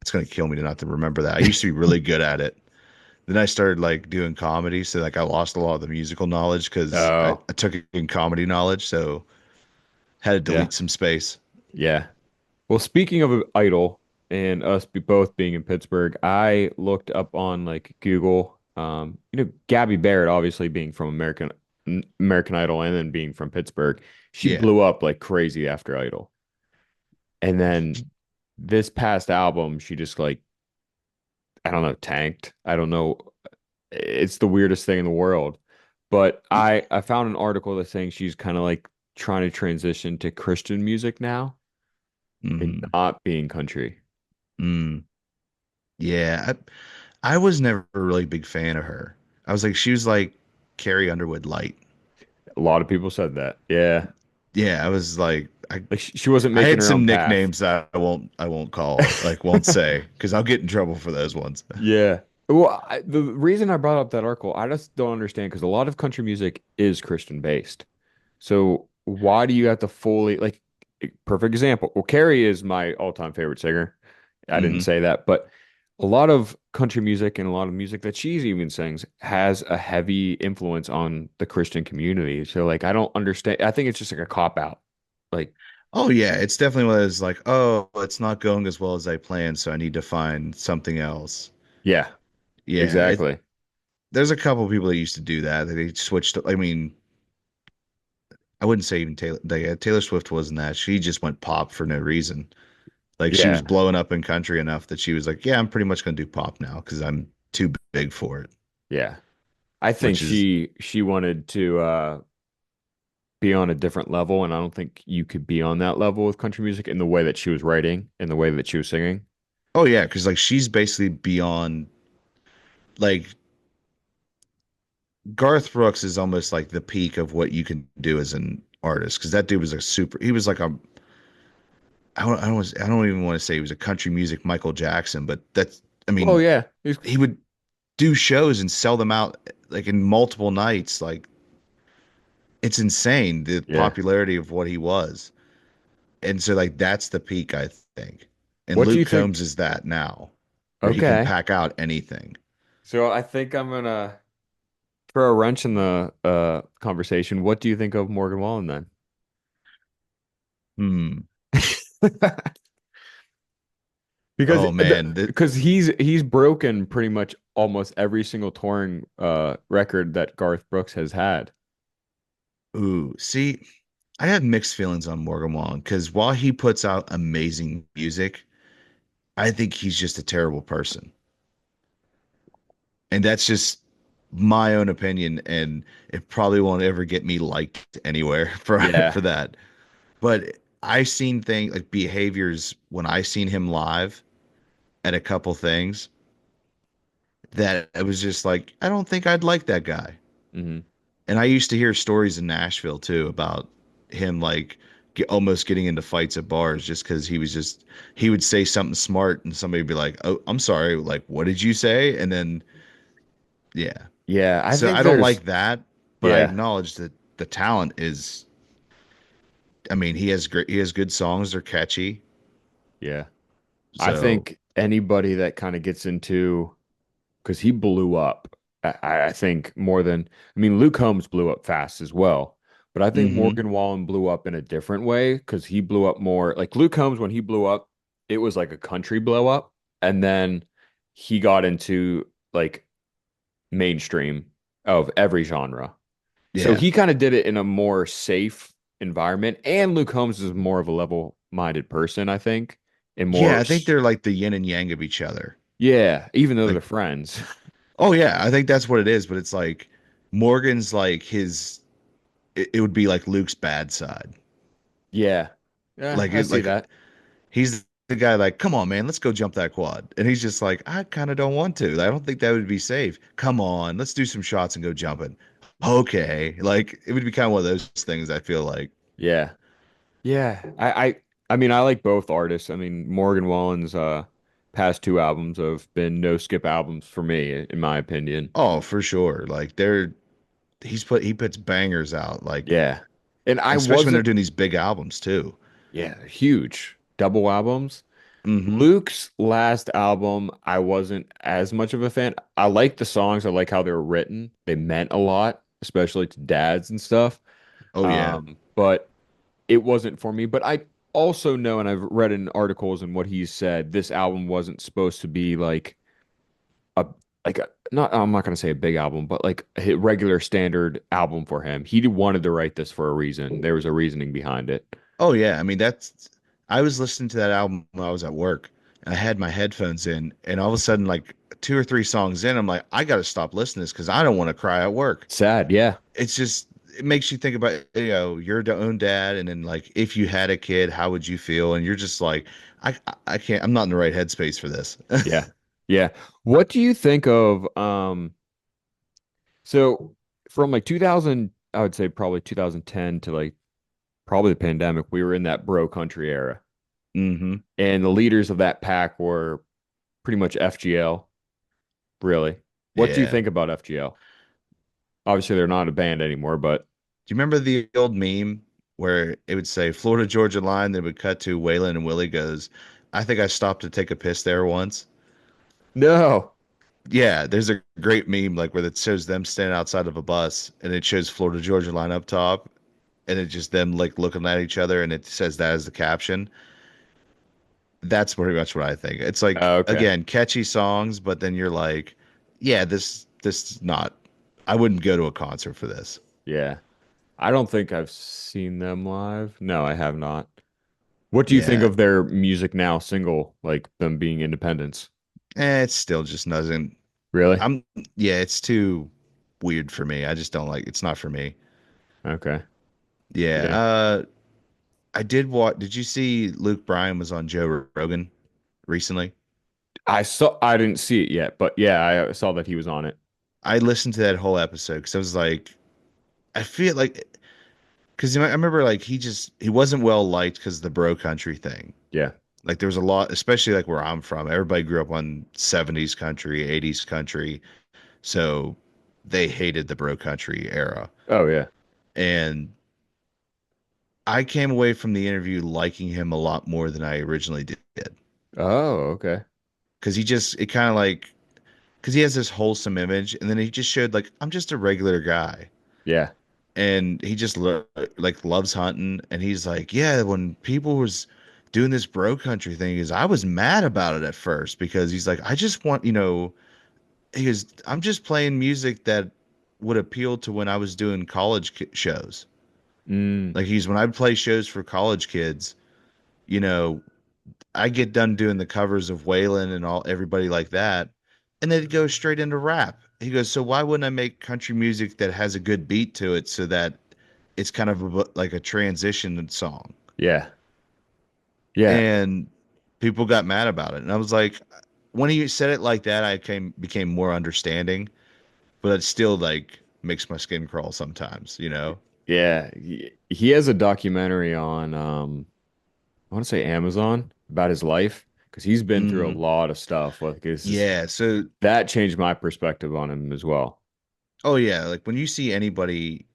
It's gonna kill me to not to remember that. I used to be really good at it. Then I started like doing comedy, so like I lost a lot of the musical knowledge because Oh, I took it in comedy knowledge, so had to yeah. delete some space. Yeah. Well, speaking of Idol and us both being in Pittsburgh, I looked up on like Google, Gabby Barrett, obviously being from American Idol and then being from Pittsburgh, she Yeah. blew up like crazy after Idol. And then this past album, she just like, I don't know, tanked. I don't know. It's the weirdest thing in the world. But I found an article that's saying she's kind of like trying to transition to Christian music now. and Hmm. not being country. Mm. Yeah, I was never a really big fan of her. I was like, she was like Carrie Underwood light. A lot of people said that. Yeah. Yeah, I was like, Like she wasn't I making had her own some path. nicknames that I won't call, like won't say, because I'll get in trouble for those ones. Yeah. Well, the reason I brought up that article, I just don't understand because a lot of country music is Christian based. So why do you have to fully like perfect example? Well, Carrie is my all-time favorite singer. I didn't Hmm. say that, but a lot of country music and a lot of music that she's even sings has a heavy influence on the Christian community. So like I don't understand. I think it's just like a cop out. Like, Oh yeah, it's definitely one of those like, oh, it's not going as well as I planned, so I need to find something else. yeah, Yeah, exactly. there's a couple people that used to do that. They switched. I mean, I wouldn't say even Taylor Swift wasn't that. She just went pop for no reason. Like she was Yeah, blowing up in country enough that she was like, yeah, I'm pretty much gonna do pop now because I'm too big for it. yeah. I think Which is, she wanted to be on a different level, and I don't think you could be on that level with country music in the way that she was writing, in the way that she was singing. oh yeah, because like she's basically beyond like Garth Brooks is almost like the peak of what you can do as an artist because that dude was a super. He was like a I don't even want to say he was a country music Michael Jackson, but that's I Oh mean yeah, he would do shows and sell them out like in multiple nights. Like it's insane the yeah. popularity of what he was. And so like that's the peak, I think. And What do you Luke think? Combs is that now, where he can Okay, pack out anything. so I think I'm gonna throw a wrench in the conversation. What do you think of Morgan Wallen then? Hmm. Because Oh man. because he's broken pretty much almost every single touring record that Garth Brooks has had. Ooh, see, I have mixed feelings on Morgan Wallen because while he puts out amazing music, I think he's just a terrible person. And that's just my own opinion, and it probably won't ever get me liked anywhere for Yeah. for that. But I seen things like behaviors when I seen him live at a couple things that it was just like, I don't think I'd like that guy. Hmm. And I used to hear stories in Nashville too about him like almost getting into fights at bars just because he would say something smart and somebody would be like, "Oh, I'm sorry, like what did you say?" And then yeah. Yeah, I So think I don't there's like that, but I yeah, acknowledge that the talent is I mean, he has good songs, they're catchy. yeah. I So, think anybody that kind of gets into because he blew up. I think more than I mean, Luke Combs blew up fast as well, but I think mhm. Morgan Wallen blew up in a different way because he blew up more like Luke Combs when he blew up, it was like a country blow up, and then he got into like mainstream of every genre. So Yeah. he kind of did it in a more safe environment, and Luke Combs is more of a level-minded person, I think, and Yeah, more I think they're like the yin and yang of each other. yeah, even though they're Like, friends. oh yeah, I think that's what it is, but it's like Morgan's like it would be like Luke's bad side. Yeah. Yeah, Like I it see like that. he's the guy like, "Come on, man, let's go jump that quad." And he's just like, "I kind of don't want to. I don't think that would be safe. Come on, let's do some shots and go jumping." Okay. Like it would be kind of one of those things I feel like. Yeah. Yeah. I mean I like both artists. I mean Morgan Wallen's past two albums have been no skip albums for me, in my opinion. Oh, for sure. Like he puts bangers out like Yeah. And I especially when they're wasn't doing these big albums too. yeah, huge double albums. Hmm. Luke's last album, I wasn't as much of a fan. I like the songs. I like how they were written. They meant a lot, especially to dads and stuff. Oh yeah. But it wasn't for me. But I also know, and I've read in articles and what he's said, this album wasn't supposed to be a like a not. I'm not gonna say a big album, but like a regular standard album for him. He wanted to write this for a reason. There was a reasoning behind it. Oh yeah. I mean that's I was listening to that album when I was at work and I had my headphones in and all of a sudden like two or three songs in, I'm like, I gotta stop listening to this because I don't want to cry at work. Sad, yeah, It's just it makes you think about, your own dad, and then like if you had a kid, how would you feel? And you're just like, I can't. I'm not in the right headspace for this. Yeah. Yeah. What do you think of so from like 2000, I would say probably 2010 to like probably the pandemic, we were in that bro country era. Hmm. And the leaders of that pack were pretty much FGL, really. What do you Yeah. think about FGL? Obviously, they're not a band anymore, but Do you remember the old meme where it would say Florida Georgia line, then it would cut to Waylon and Willie goes, I think I stopped to take a piss there once. no. Yeah, there's a great meme like where it shows them standing outside of a bus and it shows Florida Georgia line up top and it's just them like looking at each other and it says that as the caption. That's pretty much what I think. It's like Oh, okay. again, catchy songs, but then you're like, yeah, this is not I wouldn't go to a concert for this. Yeah. I don't think I've seen them live. No, I have not. What do you think Yeah. of their music now, single, like them being independents? It's still just doesn't Really? I'm yeah, it's too weird for me. I just don't like it's not for me. Okay. Yeah. Yeah. I did what did you see Luke Bryan was on Joe Rogan recently? I didn't see it yet, but yeah, I saw that he was on it. I listened to that whole episode because I was like, I feel like because I remember like he wasn't well liked because of the bro country thing. Yeah. Like there was a lot, especially like where I'm from. Everybody grew up on 70s country, 80s country, so they hated the bro country era. Oh, yeah. And I came away from the interview liking him a lot more than I originally did Oh, okay. because it kind of like because he has this wholesome image, and then he just showed like I'm just a regular guy. Yeah. And he just like loves hunting, and he's like, yeah, when people was doing this bro country thing, is I was mad about it at first because he's like, I just want, he goes, I'm just playing music that would appeal to when I was doing college shows. Mm, Like when I play shows for college kids, you know, I get done doing the covers of Waylon and all everybody like that, and then it goes straight into rap. He goes, so why wouldn't I make country music that has a good beat to it so that it's kind of like a transition song? yeah. Yeah. And people got mad about it. And I was like, when he said it like that, I became more understanding, but it still like makes my skin crawl sometimes, you know? Yeah. He has a documentary on I want to say Amazon about his life because he's been through a Hmm. lot of stuff. Like it's just Yeah. So, that changed my perspective on him as well. oh yeah, like when you see anybody,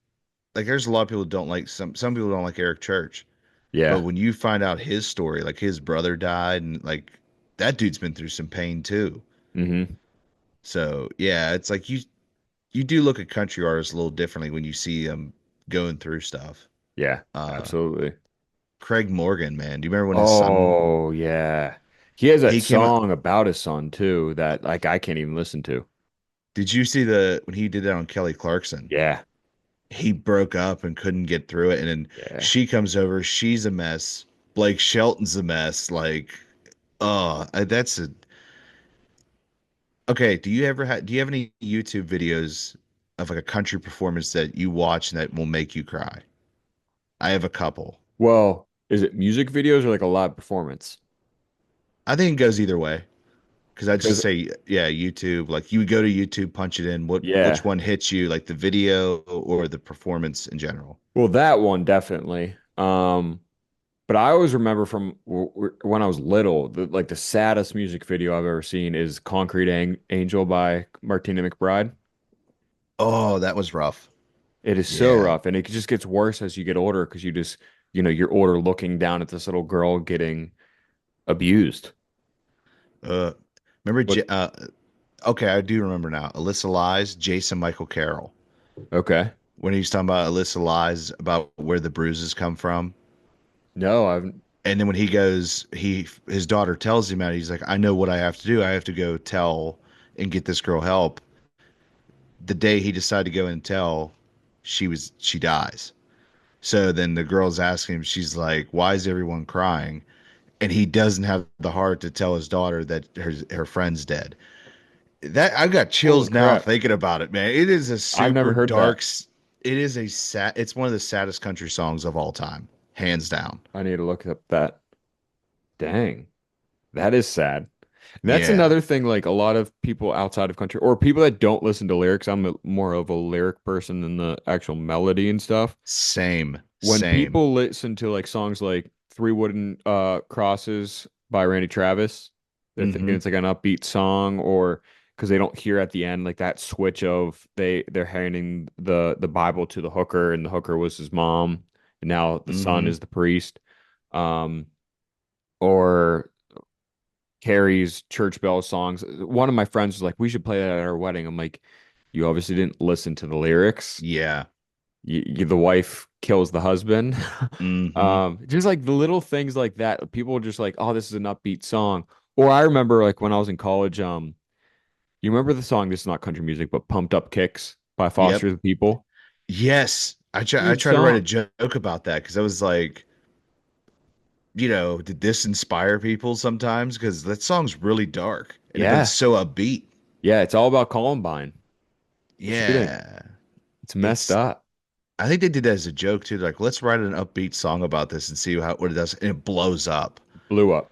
like there's a lot of people who don't like some people don't like Eric Church. But Yeah. when you find out his story, like his brother died, and like that dude's been through some pain too. Hmm. So yeah, it's like you do look at country artists a little differently when you see them going through stuff. Yeah. Uh, Absolutely. Craig Morgan, man, do you remember when his son Oh, yeah. He has that he came up? song about his son too that like I can't even listen to. Did you see the when he did that on Kelly Clarkson? Yeah. He broke up and couldn't get through it, and then Yeah. she comes over, she's a mess. Blake Shelton's a mess. Like, that's a okay, do you have any YouTube videos of like a country performance that you watch and that will make you cry? I have a couple. Well, is it music videos or like a live performance? I think it goes either way. Because I'd just Because say, yeah, YouTube. Like you would go to YouTube, punch it in. Which yeah. one hits you, like the video or the performance in general? Well, that one definitely. But I always remember from when I was little, like the saddest music video I've ever seen is Concrete Angel by Martina McBride. Oh, that was rough. It is so Yeah. rough, and it just gets worse as you get older because you just, you're older looking down at this little girl getting abused. Uh, remember? What? Okay, I do remember now. Alyssa Lies, Jason Michael Carroll. Okay. When he was talking about Alyssa Lies about where the bruises come from. No, I've. And then when he goes, his daughter tells him that he's like, I know what I have to do. I have to go tell and get this girl help. The day he decided to go and tell, she dies. So then the girl's asking him, she's like, why is everyone crying? And he doesn't have the heart to tell his daughter that her friend's dead. That I've got Holy chills now crap! thinking about it, man. It is a I've never super heard that. dark. It is a sad. It's one of the saddest country songs of all time, hands down. I need to look up that. Dang, that is sad. And that's Yeah, another thing, like a lot of people outside of country or people that don't listen to lyrics. More of a lyric person than the actual melody and stuff. same, When same. people listen to like songs like Three Wooden Crosses by Randy Travis, they're thinking Hmm. it's like an upbeat song, or because they don't hear at the end like that switch of they're handing the Bible to the hooker and the hooker was his mom and now the son Hmm. is the priest. Um, or Carrie's church bell songs. One of my friends was like, "We should play that at our wedding." I'm like, "You obviously didn't listen to the lyrics. Yeah. The wife kills the husband." Hmm. Just like the little things like that. People are just like, "Oh, this is an upbeat song." Or I remember like when I was in college, you remember the song, this is not country music, but Pumped Up Kicks by Yep. Foster the People? Yes. I Huge tried to write a song. joke about that because I was like, did this inspire people sometimes? Because that song's really dark, but it's Yeah. so upbeat. Yeah, it's all about Columbine shooting. Yeah. It's messed It's up. I think they did that as a joke too. Like, let's write an upbeat song about this and see how what it does, and it blows up. Blew up.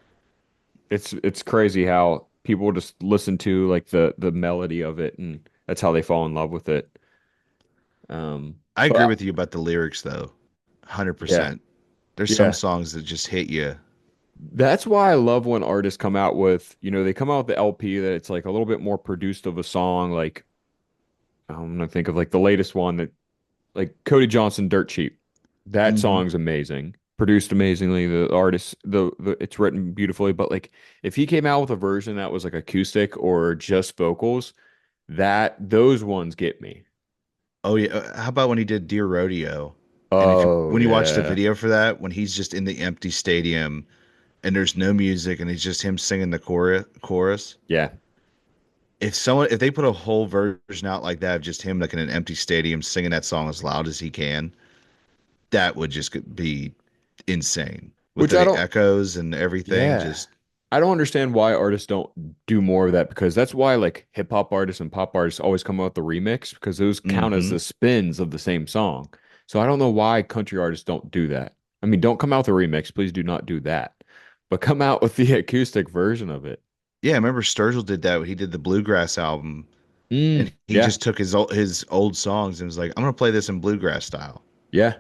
It's crazy how people just listen to like the melody of it and that's how they fall in love with it. I agree But with you about the lyrics though, yeah, 100%. There's some yeah. songs that just hit you. That's why I love when artists come out with, they come out with the LP that it's like a little bit more produced of a song. Like I'm gonna think of like the latest one that like Cody Johnson, Dirt Cheap. That Hmm. song's amazing, produced amazingly. The artist, the it's written beautifully. But like if he came out with a version that was like acoustic or just vocals, that those ones get me. Oh yeah, how about when he did Deer Rodeo? And if Oh when you watch the yeah. video for that, when he's just in the empty stadium and there's no music and it's just him singing the chorus. Yeah. If they put a whole version out like that of just him like in an empty stadium singing that song as loud as he can, that would just be insane with Which I the don't echoes and everything. yeah. Just I don't understand why artists don't do more of that because that's why like hip hop artists and pop artists always come out with the remix because those count as hmm. the spins of the same song. So I don't know why country artists don't do that. I mean, don't come out with a remix, please do not do that. But come out with the acoustic version of it. Yeah, I remember Sturgill did that. He did the bluegrass album, and he Yeah. just took his old songs and was like, "I'm gonna play this in bluegrass style," Yeah.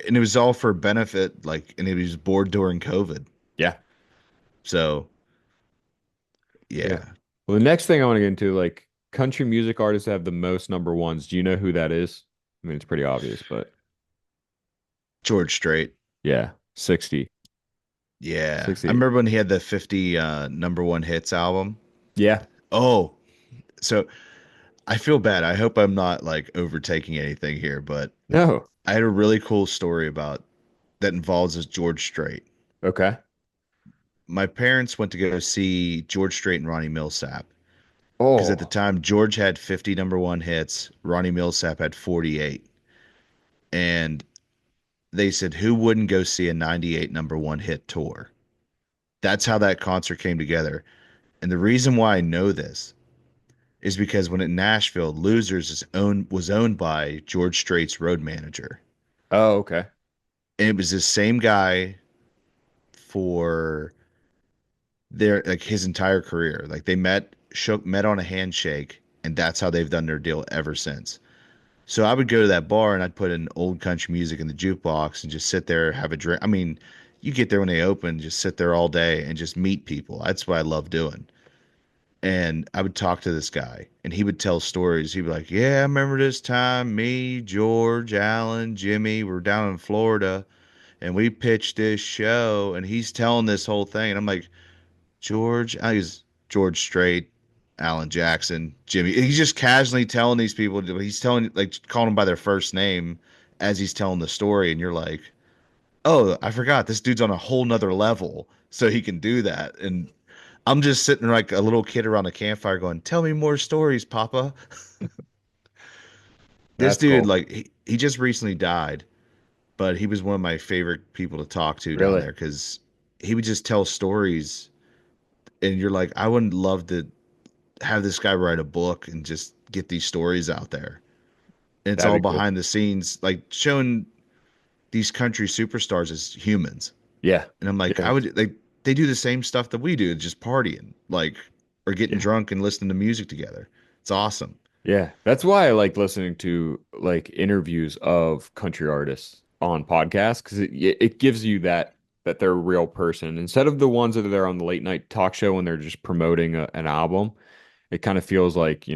and it was all for benefit. Like, and he was bored during COVID, Yeah. so Yeah. yeah, Well, the next thing I want to get into, like country music artists that have the most number ones. Do you know who that is? I mean, it's pretty obvious, but George Strait. yeah, 60. Yeah, I 60. remember when he had the 50 number one hits album. Yeah. Oh, so I feel bad. I hope I'm not like overtaking anything here, but No. I had a really cool story about that involves this George Strait. Okay. My parents went to go see George Strait and Ronnie Millsap because at the Oh, time George had 50 number one hits, Ronnie Millsap had 48. And they said, who wouldn't go see a 98 number one hit tour? That's how that concert came together. And the reason why I know this is because when at Nashville, was owned by George Strait's road manager. oh, okay. And it was the same guy for their like his entire career. Like they met on a handshake, and that's how they've done their deal ever since. So I would go to that bar and I'd put in old country music in the jukebox and just sit there, have a drink. I mean, you get there when they open, just sit there all day and just meet people. That's what I love doing. And I would talk to this guy and he would tell stories. He'd be like, "Yeah, I remember this time me, George, Alan, Jimmy were down in Florida and we pitched this show." And he's telling this whole thing. And I'm like, George, I use George Strait, Alan Jackson, Jimmy. He's just casually telling these people. He's telling like calling them by their first name as he's telling the story, and you're like, oh, I forgot this dude's on a whole nother level, so he can do that. And I'm just sitting like a little kid around a campfire, going, "Tell me more stories, Papa." This That's dude, cool. like, he just recently died, but he was one of my favorite people to talk to down Really? there because he would just tell stories, and you're like, I wouldn't love to have this guy write a book and just get these stories out there. And it's That'd all be cool. behind the scenes, like showing these country superstars as humans. Yeah. And I'm like, Yeah. I would like they do the same stuff that we do, just partying, like or getting Yeah. drunk and listening to music together. It's awesome. Yeah. That's why I like listening to like interviews of country artists on podcasts because it gives you that they're a real person instead of the ones that are there on the late night talk show when they're just promoting an album. It kind of feels like,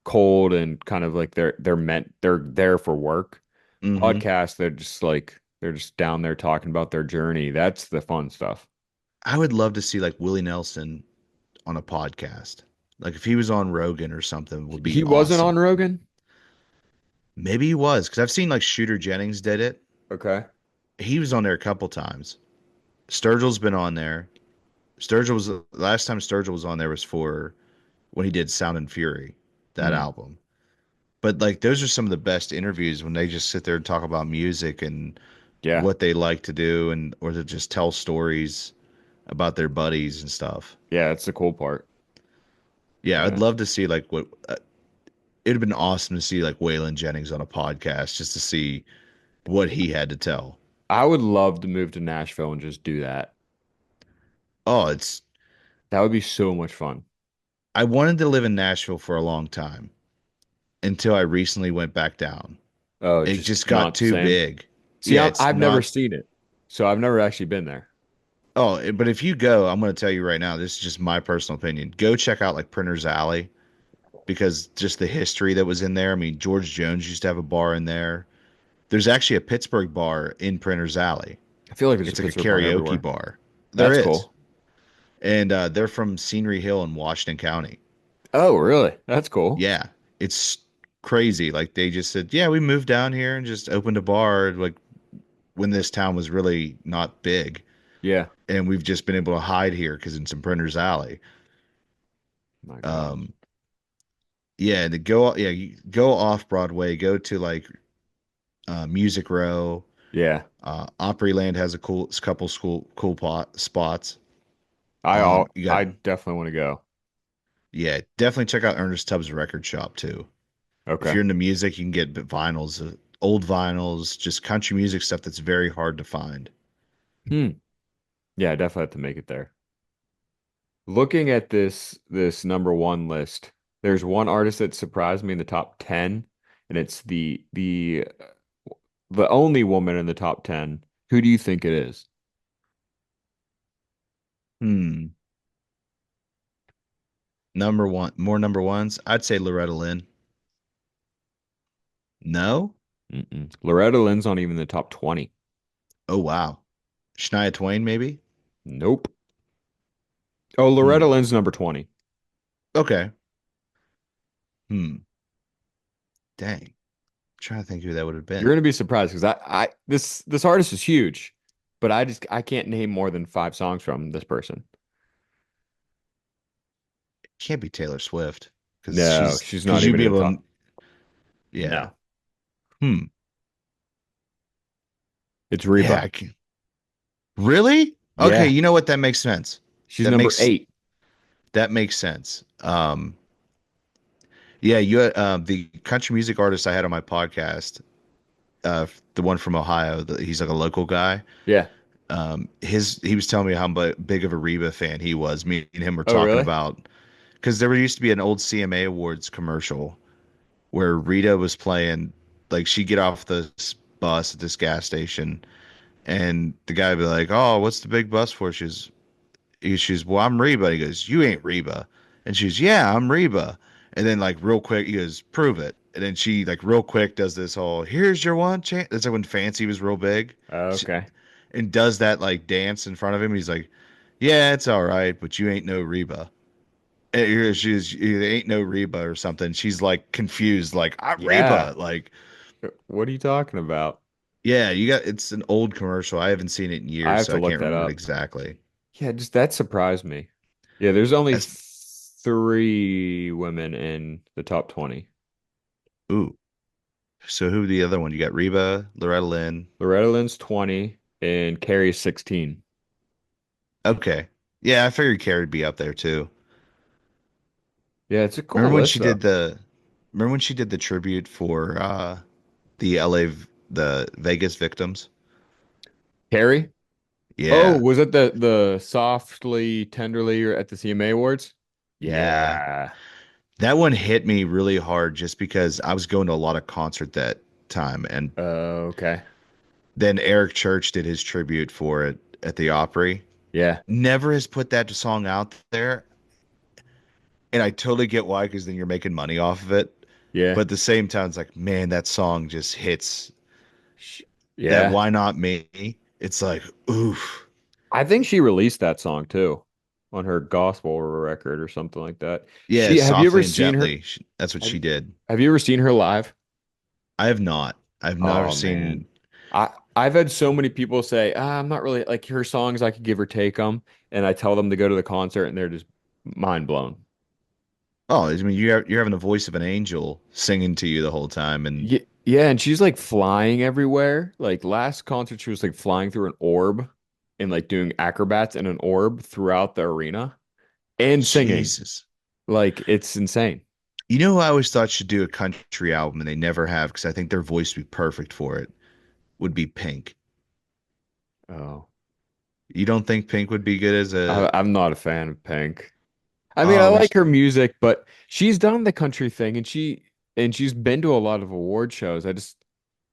cold and kind of like they're there for work. Hmm. Podcasts, they're just down there talking about their journey. That's the fun stuff. I would love to see like Willie Nelson on a podcast. Like if he was on Rogan or something would be He wasn't awesome. on Rogan? Maybe he was because I've seen like Shooter Jennings did it. Okay. He was on there a couple times. Sturgill's been on there. Sturgill was the last time Sturgill was on there was for when he did Sound and Fury, that Hmm. album. But like those are some of the best interviews when they just sit there and talk about music and Yeah. what they like to do and or to just tell stories about their buddies and stuff. Yeah, that's the cool part. Yeah, I'd Yeah. love to see like what it'd have been awesome to see like Waylon Jennings on a podcast just to see what he had to tell. I would love to move to Nashville and just do that. Oh, it's That would be so much fun. I wanted to live in Nashville for a long time until I recently went back down. Oh, It just just got not the too same. big. See, Yeah, it's I've never not. seen it. So I've never actually been there. Oh, but if you go, I'm going to tell you right now, this is just my personal opinion. Go check out like Printer's Alley because just the history that was in there. I mean, George Jones used to have a bar in there. There's actually a Pittsburgh bar in Printer's Alley. I feel like there's a It's like a Pittsburgh bar karaoke everywhere. bar. There That's is. cool. And they're from Scenery Hill in Washington County. Oh, really? That's cool. Yeah, it's crazy. Like they just said, yeah, we moved down here and just opened a bar like when this town was really not big. Yeah. And we've just been able to hide here because it's in Printer's Alley. My God. Um, yeah, to go, yeah, you go off Broadway, go to like Music Row. Yeah. Opryland has a couple cool spots. You got I definitely want to go. yeah, definitely check out Ernest Tubbs Record Shop too. If Okay. you're into music, you can get vinyls, old vinyls, just country music stuff that's very hard to find. Hmm. Yeah, I definitely have to make it there. Looking at this number one list, there's one artist that surprised me in the top 10, and it's the only woman in the top 10. Who do you think it is? Hmm. Number one, more number ones. I'd say Loretta Lynn. No? Mm-mm. Loretta Lynn's not even in the top 20. Oh wow. Shania Twain, maybe? Nope. Oh, Loretta Hmm. Lynn's number 20. Okay. Hmm. Dang. Trying to think who that would have You're been. gonna be surprised because this artist is huge, but I can't name more than 5 songs from this person. Can't be Taylor Swift because No, she's because not you'd even be in the able top. to, yeah. No, Hmm. it's Yeah. Reba. Really? Okay, Yeah, you know what? That makes sense. she's That number makes 8. that makes sense. Yeah, you the country music artist I had on my podcast, the one from Ohio, he's like a local guy. Yeah. He was telling me how big of a Reba fan he was. Me and him were Oh, talking really? about because there used to be an old CMA Awards commercial where Rita was playing, like she'd get off the bus at this gas station, and the guy would be like, "Oh, what's the big bus for?" She's, "Well, I'm Reba." He goes, "You ain't Reba," and she's, "Yeah, I'm Reba." And then like real quick, he goes, "Prove it." And then she like real quick does this whole, "Here's your one chance." That's like when Fancy was real big, Oh, she, okay. and does that like dance in front of him. He's like, "Yeah, it's all right, but you ain't no Reba." And she's, "You ain't no Reba" or something. She's like confused, like, "I'm Yeah. Reba." Like, What are you talking about? yeah, you got it's an old commercial. I haven't seen it in I years, have so to I look can't that remember it up. exactly. Yeah, just that surprised me. Yeah, there's only That's 3 women in the top 20. ooh. So who the other one? You got Reba, Loretta Lynn. Loretta Lynn's 20 and Carrie's 16. Okay. Yeah, I figured Carrie'd be up there too. Yeah, it's a cool Remember when list she though. did the Remember when she did the tribute for the the Vegas victims? Carrie? Oh, Yeah. was it the softly tenderly at the CMA Awards? Yeah. Yeah. That one hit me really hard just because I was going to a lot of concert that time, and Okay. then Eric Church did his tribute for it at the Opry. Yeah. Never has put that song out there, and I totally get why, because then you're making money off of it. Yeah. But at the same time, it's like, man, that song just hits. Sh- That Yeah. "Why Not Me?" It's like, oof. I think she released that song too on her gospel record or something like that. Yeah, Have you ever softly and seen her? gently. That's what Have, she did. have you ever seen her live? I have not. I've never Oh man. seen. I've had so many people say, I'm not really like her songs, I could give or take them. And I tell them to go to the concert and they're just mind blown. Oh, I mean, you're having the voice of an angel singing to you the whole time, and Yeah, yeah, and she's like flying everywhere. Like last concert, she was like flying through an orb and like doing acrobats in an orb throughout the arena and singing. Jesus. Like it's insane. You know who I always thought should do a country album and they never have because I think their voice would be perfect for it, would be Pink. Oh, You don't think Pink would be good as a I'm not a fan of Pink. I mean, I oh like her music, but she's done the country thing and she's been to a lot of award shows. I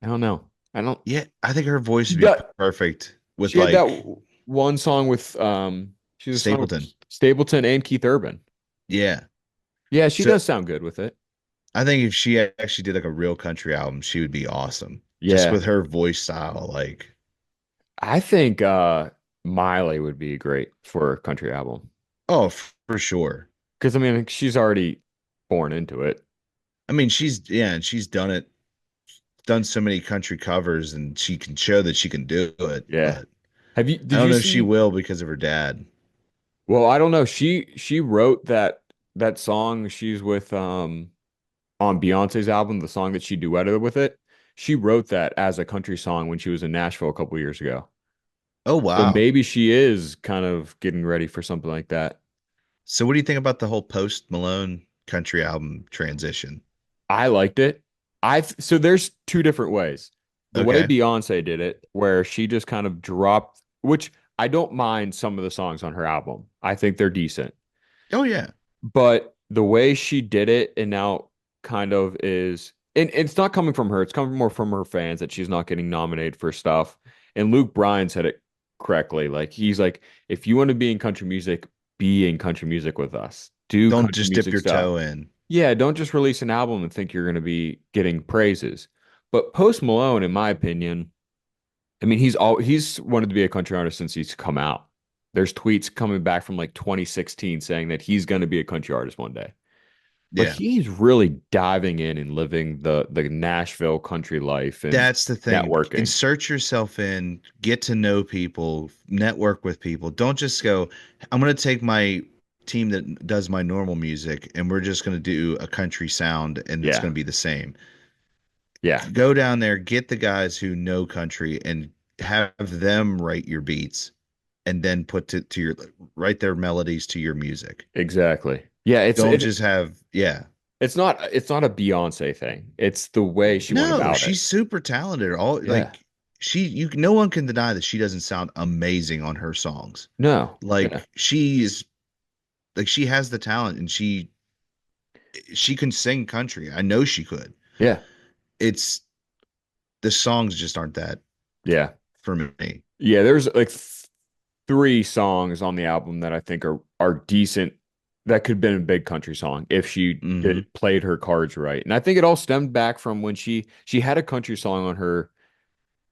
don't know. I don't yeah, I think her voice she would be does perfect with she had that like one song with she has a song with Stapleton. Stapleton and Keith Urban. Yeah. Yeah, she So does sound good with it. I think if she actually did like a real country album, she would be awesome. Just Yeah. with her voice style, like I think Miley would be great for a country album. oh, for sure. Because I mean she's already born into it. I mean, and she's done it, done so many country covers, and she can show that she can do it. Yeah. But I Did don't you know if she see will because of her dad. well, I don't know. She wrote that song she's with on Beyonce's album, the song that she duetted with it. She wrote that as a country song when she was in Nashville a couple years ago. Oh So wow. maybe she is kind of getting ready for something like that. So what do you think about the whole Post Malone country album transition? I liked it. So there's two different ways. The way Okay. Beyonce did it, where she just kind of dropped, which I don't mind some of the songs on her album. I think they're decent. Oh yeah. But the way she did it and now kind of is, and it's not coming from her, it's coming more from her fans that she's not getting nominated for stuff. And Luke Bryan said it correctly. Like he's like, if you want to be in country music, be in country music with us. Do Don't country just dip music your stuff. toe in. Yeah, don't just release an album and think you're going to be getting praises. But Post Malone, in my opinion, I mean, he's wanted to be a country artist since he's come out. There's tweets coming back from like 2016 saying that he's going to be a country artist one day. But Yeah. he's really diving in and living the Nashville country life and That's the thing. networking. Insert yourself in, get to know people, network with people. Don't just go, I'm going to take my team that does my normal music and we're just going to do a country sound and it's Yeah. going to be the same. Yeah. Go down there, get the guys who know country and have them write your beats and then put to your write their melodies to your music. Exactly. Yeah, Don't just have, yeah. it's not a Beyonce thing. It's the way she went No, about it. she's super talented. All Yeah. like no one can deny that she doesn't sound amazing on her songs. No. Yeah. Like she's like she has the talent and she can sing country. I know she could. Yeah. It's the songs just aren't that Yeah. for me. Yeah, there's like three songs on the album that I think are decent that could have been a big country song if she Hmm. played her cards right. And I think it all stemmed back from when she had a country song on her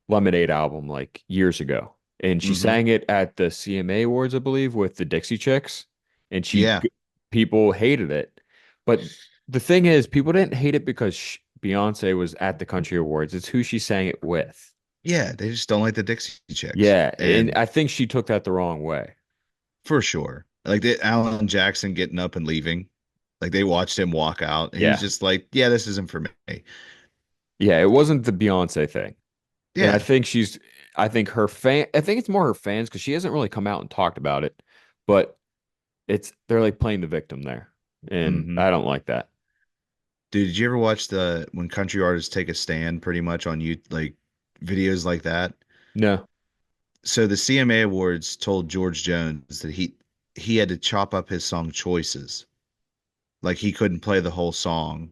Lemonade album like years ago. And she Hmm. sang it at the CMA Awards, I believe, with the Dixie Chicks. And Yeah. people hated it. But the thing is, people didn't hate it because Beyonce was at the Country Awards. It's who she sang it with. Yeah. They just don't like the Dixie Chicks. Yeah. And And I think she took that the wrong way. for sure. Like the Alan Jackson getting up and leaving. Like they watched him walk out and he's Yeah. just like, yeah, this isn't for me. Yeah. It wasn't the Beyonce thing. And Yeah. I think I think it's more her fans because she hasn't really come out and talked about it. But they're like playing the victim there. And Hmm. I don't like that. Dude, did you ever watch the when country artists take a stand pretty much on you like videos like that? No. So the CMA Awards told George Jones that he had to chop up his song choices. Like he couldn't play the whole song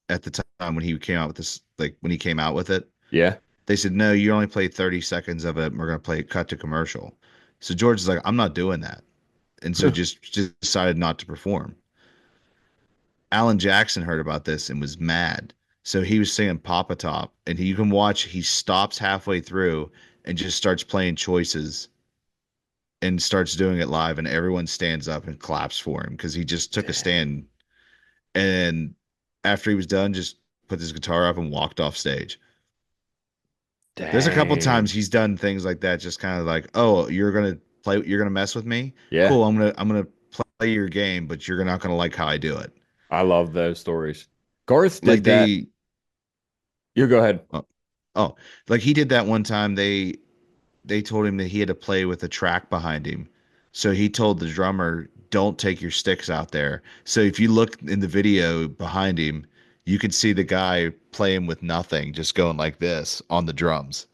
at the time when he came out with this, like when he came out with it. Yeah. They said, no, you only played 30 seconds of it. And we're going to play it cut to commercial. So George is like, I'm not doing that. And so just decided not to perform. Alan Jackson heard about this and was mad. So he was singing Papa Top, and you can watch, he stops halfway through and just starts playing choices and starts doing it live, and everyone stands up and claps for him because he just took a stand. And after he was done, just put his guitar up and walked off stage. There's a couple times Dang. he's done things like that, just kind of like, oh, you're gonna mess with me? Yeah. Cool, I'm gonna play your game, but you're not gonna like how I do it. I love those stories. Garth Like did that. You go ahead. oh, oh, like he did that one time. They told him that he had to play with a track behind him. So he told the drummer, don't take your sticks out there. So if you look in the video behind him, you could see the guy playing with nothing, just going like this on the drums.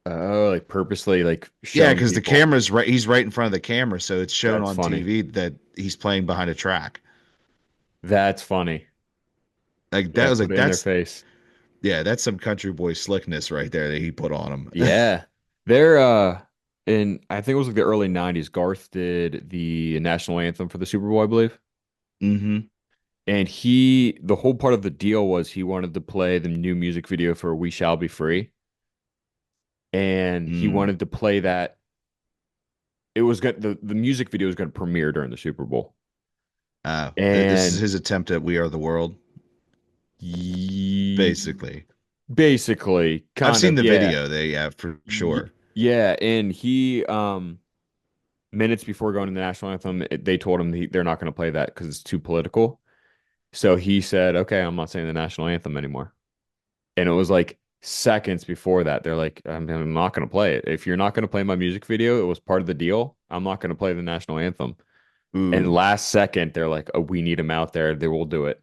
Oh, like purposely like Yeah, showing because the people. camera's right, he's right in front of the camera, so it's shown That's on funny. TV that he's playing behind a track. That's funny. Like that Yeah, was put like it in their face. that's some country boy slickness right there that he put on him. Yeah. They're in I think it was like the early 90s, Garth did the national anthem for the Super Bowl, I believe. Hmm. And the whole part of the deal was he wanted to play the new music video for We Shall Be Free. And he Mm. wanted to play that. It was good. The music video was going to premiere during the Super Bowl. This is And his attempt at We Are the World, ye- basically. basically, I've kind seen of, the yeah. video, they yeah, for sure. Yeah. And minutes before going to the national anthem, they told him they're not going to play that because it's too political. So he said, okay, I'm not saying the national anthem anymore. And it was like seconds before that, they're like, I'm not going to play it. If you're not going to play my music video, it was part of the deal. I'm not going to play the national anthem. And Ooh. last second, they're like, oh, we need him out there. They will do it.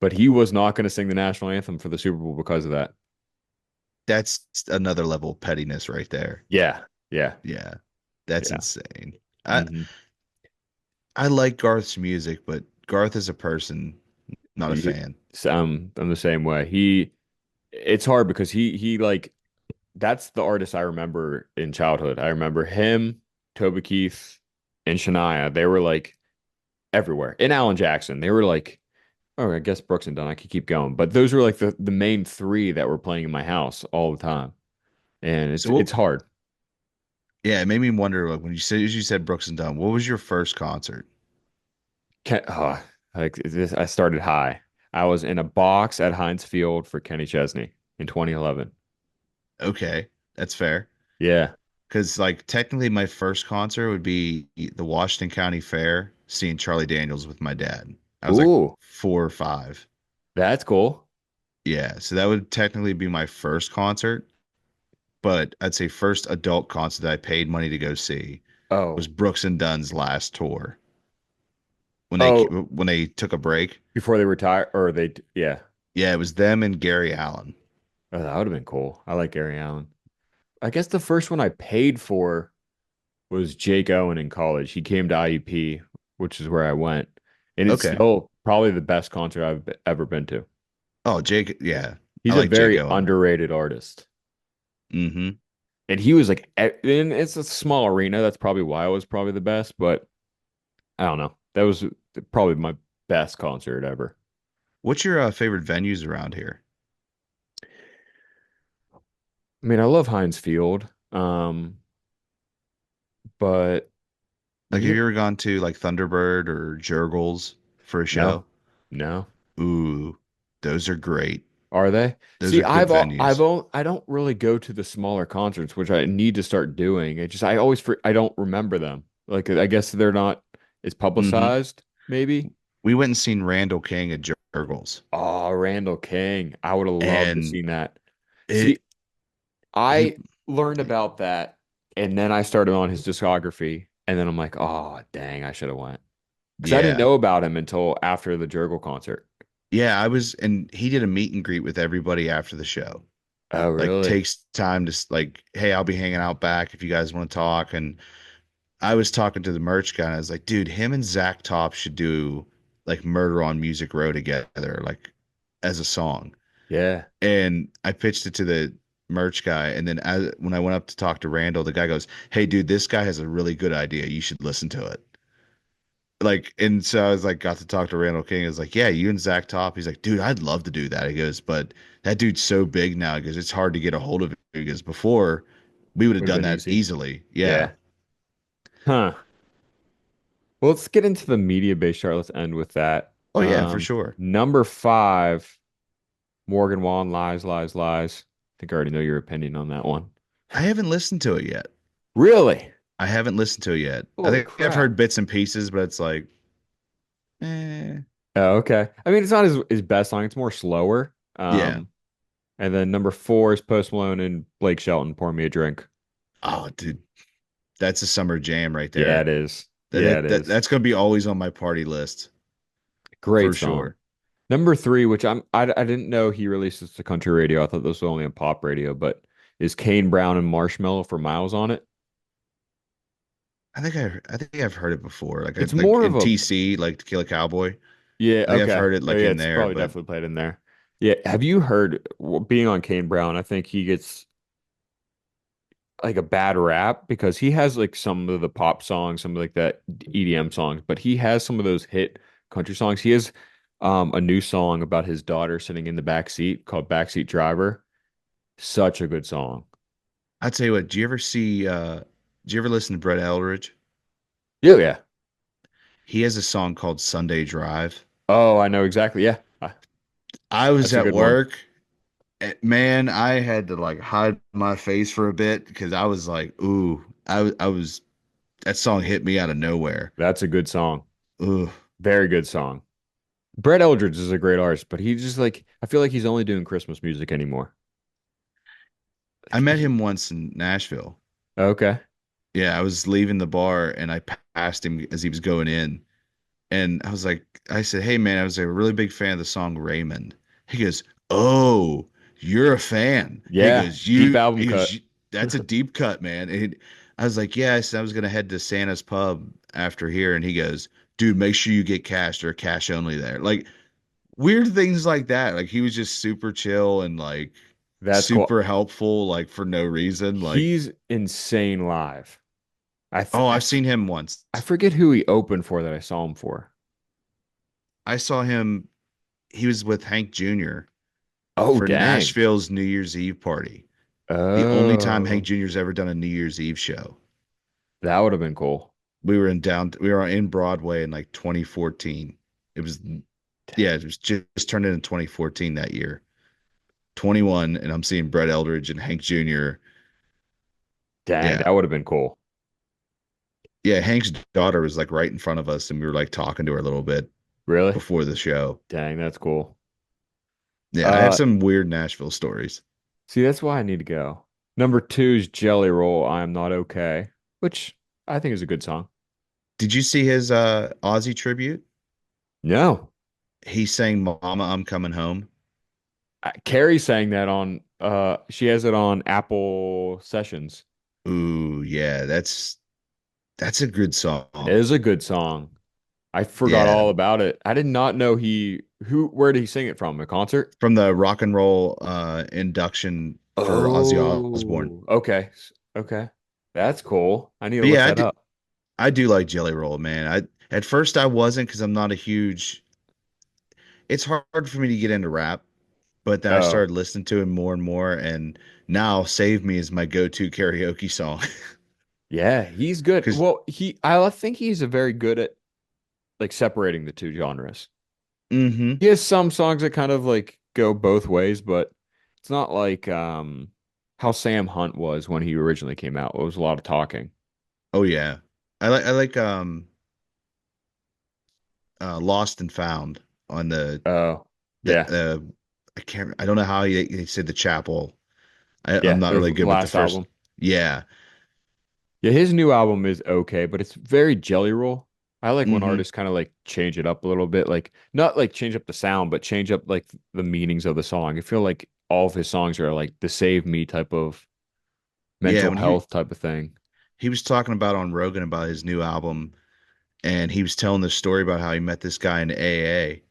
But he was not going to sing the national anthem for the Super Bowl because of that. That's another level of pettiness right there. Yeah. Yeah. Yeah. That's Yeah. insane. I Hmm. I like Garth's music, but Garth as a person, not a fan. I'm the same way. It's hard because he like, that's the artist I remember in childhood. I remember him, Toby Keith, and Shania. They were like everywhere. And Alan Jackson. They were like, oh, I guess Brooks and Dunn. I could keep going. But those were like the main three that were playing in my house all the time. And it's So what, it's hard. yeah, it made me wonder like when you said Brooks and Dunn, what was your first concert? Ken, like this, I started high. I was in a box at Heinz Field for Kenny Chesney in 2011. Okay, that's fair. Yeah. Because like technically my first concert would be the Washington County Fair, seeing Charlie Daniels with my dad. I was like Ooh, 4 or 5. that's cool. Yeah, so that would technically be my first concert, but I'd say first adult concert that I paid money to go see was Oh, Brooks and Dunn's last tour oh, when they took a break. before they retire or yeah. Yeah, it was them and Gary Allen. Oh, that would have been cool. I like Gary Allen. I guess the first one I paid for was Jake Owen in college. He came to IUP, which is where I went. And it's Okay. still probably the best concert I've ever been to. Oh, Jake, yeah. I He's a like Jake very Owen. underrated artist. Hmm. And he was like, and it's a small arena. That's probably why it was probably the best. But I don't know. That was probably my best concert ever. What's your favorite venues around here? I mean, I love Heinz Field. But Like, have yeah, you ever gone to like Thunderbird or Jurgles for a no, show? no. Ooh, those are great. Are they? Those See, are good venues. I don't really go to the smaller concerts, which I need to start doing. I don't remember them. Like, I guess they're not as Hmm. publicized, maybe. We went and seen Randall King at Jurgles, Oh, Randall King. I would have loved to and seen that. See, it he I learned about that and then I started on his discography and then I'm like, oh, dang, I should have went. Because I didn't Yeah. know about him until after the Jurgle concert. Yeah, and he did a meet and greet with everybody after the show. Oh, Like really? takes time to like, hey, I'll be hanging out back if you guys want to talk. And I was talking to the merch guy and I was like, dude, him and Zach Top should do like Murder on Music Row together, like as a song. Yeah. And I pitched it to the merch guy. And then when I went up to talk to Randall, the guy goes, hey, dude, this guy has a really good idea. You should listen to it. Like, and so I was like, got to talk to Randall King. I was like, yeah, you and Zach Top. He's like, dude, I'd love to do that. He goes, but that dude's so big now. He goes, it's hard to get a hold of him. He goes, before we would have Would have done been that easy. easily. Yeah. Yeah. Huh. Well, let's get into the media-based chart. Let's end with that. Oh yeah, for sure. Number five, Morgan Wallen, Lies, Lies, Lies. I think I already know your opinion on that one. I haven't listened to it yet. Really? I haven't listened to it yet. I Holy think I've crap. heard bits and pieces, but it's like, eh. Oh, okay. I mean, it's not his best song. It's more slower. Yeah. And then number four is Post Malone and Blake Shelton, Pour Me a Drink. Oh, dude, that's a summer jam right Yeah, it there. is. Yeah, it is. That's gonna be always on my party list Great for song. sure. Number three, which I didn't know he released this to country radio. I thought this was only on pop radio, but is Kane Brown and Marshmello for Miles on it. I think I've heard it before. It's Like more of in a TC, like To Kill a Cowboy. yeah, I think I've okay. heard it Oh like yeah, in it's there, probably but definitely played in there. Yeah, have you heard being on Kane Brown? I think he gets like a bad rap because he has like some of the pop songs, some of like that EDM songs, but he has some of those hit country songs. He has a new song about his daughter sitting in the back seat called Backseat Driver. Such a good song. I tell you what, do you ever listen to Brett Eldridge? Yeah, yeah. He has a song called Sunday Drive. Oh, I know exactly. Yeah, I was that's a at good one. work, man, I had to like hide my face for a bit because I was like, ooh, I was that song hit me out of nowhere. That's a good song. Ooh. Very good song. Brett Eldridge is a great artist, but he just like I feel like he's only doing Christmas music anymore. I met him once in Nashville. Okay. Yeah, I was leaving the bar and I passed him as he was going in. And I was like, I said, hey man, I was a really big fan of the song Raymond. He goes, oh, you're a fan. Yeah, deep album He cut. goes, that's a deep cut, man. I was like, yeah, I said I was gonna head to Santa's pub after here. And he goes, dude, make sure you get cash or cash only there. Like weird things like that. Like he was just super chill and like That's cool. super helpful, like for no reason. Like, He's insane live. I th oh, I've seen him once. I forget who he opened for that I saw him for. I saw him, he was with Hank Jr. Oh, for dang. Nashville's New Year's Eve party. The only time Hank Oh, Jr.'s ever done a New Year's Eve show. that would have been cool. We were in Broadway in like 2014. It was yeah, it was just turned into 2014 that year. 21, and I'm seeing Brett Eldridge and Hank Jr. Dang, Yeah. that would have been cool. Yeah, Hank's daughter was like right in front of us and we were like talking to her a little bit Really? before the show. Dang, that's cool. Yeah, I have Uh, some weird Nashville stories. See, that's why I need to go. Number two is Jelly Roll, I Am Not Okay, which I think is a good song. Did you see his Aussie tribute? No. He sang Mama, I'm Coming Home. Carrie sang that on she has it on Apple Sessions. Ooh, yeah, that's a good It song. is a good song. I forgot Yeah, all about it. I did not know he who where did he sing it from? A concert? from the rock and roll induction for Ozzy Osbourne. Oh, okay. Okay. That's cool. I need to But look yeah, that up. I do like Jelly Roll, man. I at first I wasn't because I'm not a huge. It's hard for me to get into rap, but then I Oh, started listening to him more and more, and now "Save Me" is my go-to karaoke song. yeah, he's good. Because Well, I think he's a very good at like separating the two genres. mm-hmm. He has some songs that kind of like go both ways, but it's not like how Sam Hunt was when he originally came out. It was a lot of talking. Oh yeah, I like Lost and Found on Oh, the yeah. I don't know how he said the chapel. I'm Yeah, not the really good with the last first. album. Yeah. Yeah, his new album is okay, but it's very Jelly Roll. I like when Hmm. artists kind of like change it up a little bit, like not like change up the sound, but change up like the meanings of the song. I feel like all of his songs are like the save me type of Yeah, mental when health type of thing. he was talking about on Rogan about his new album, and he was telling the story about how he met this guy in AA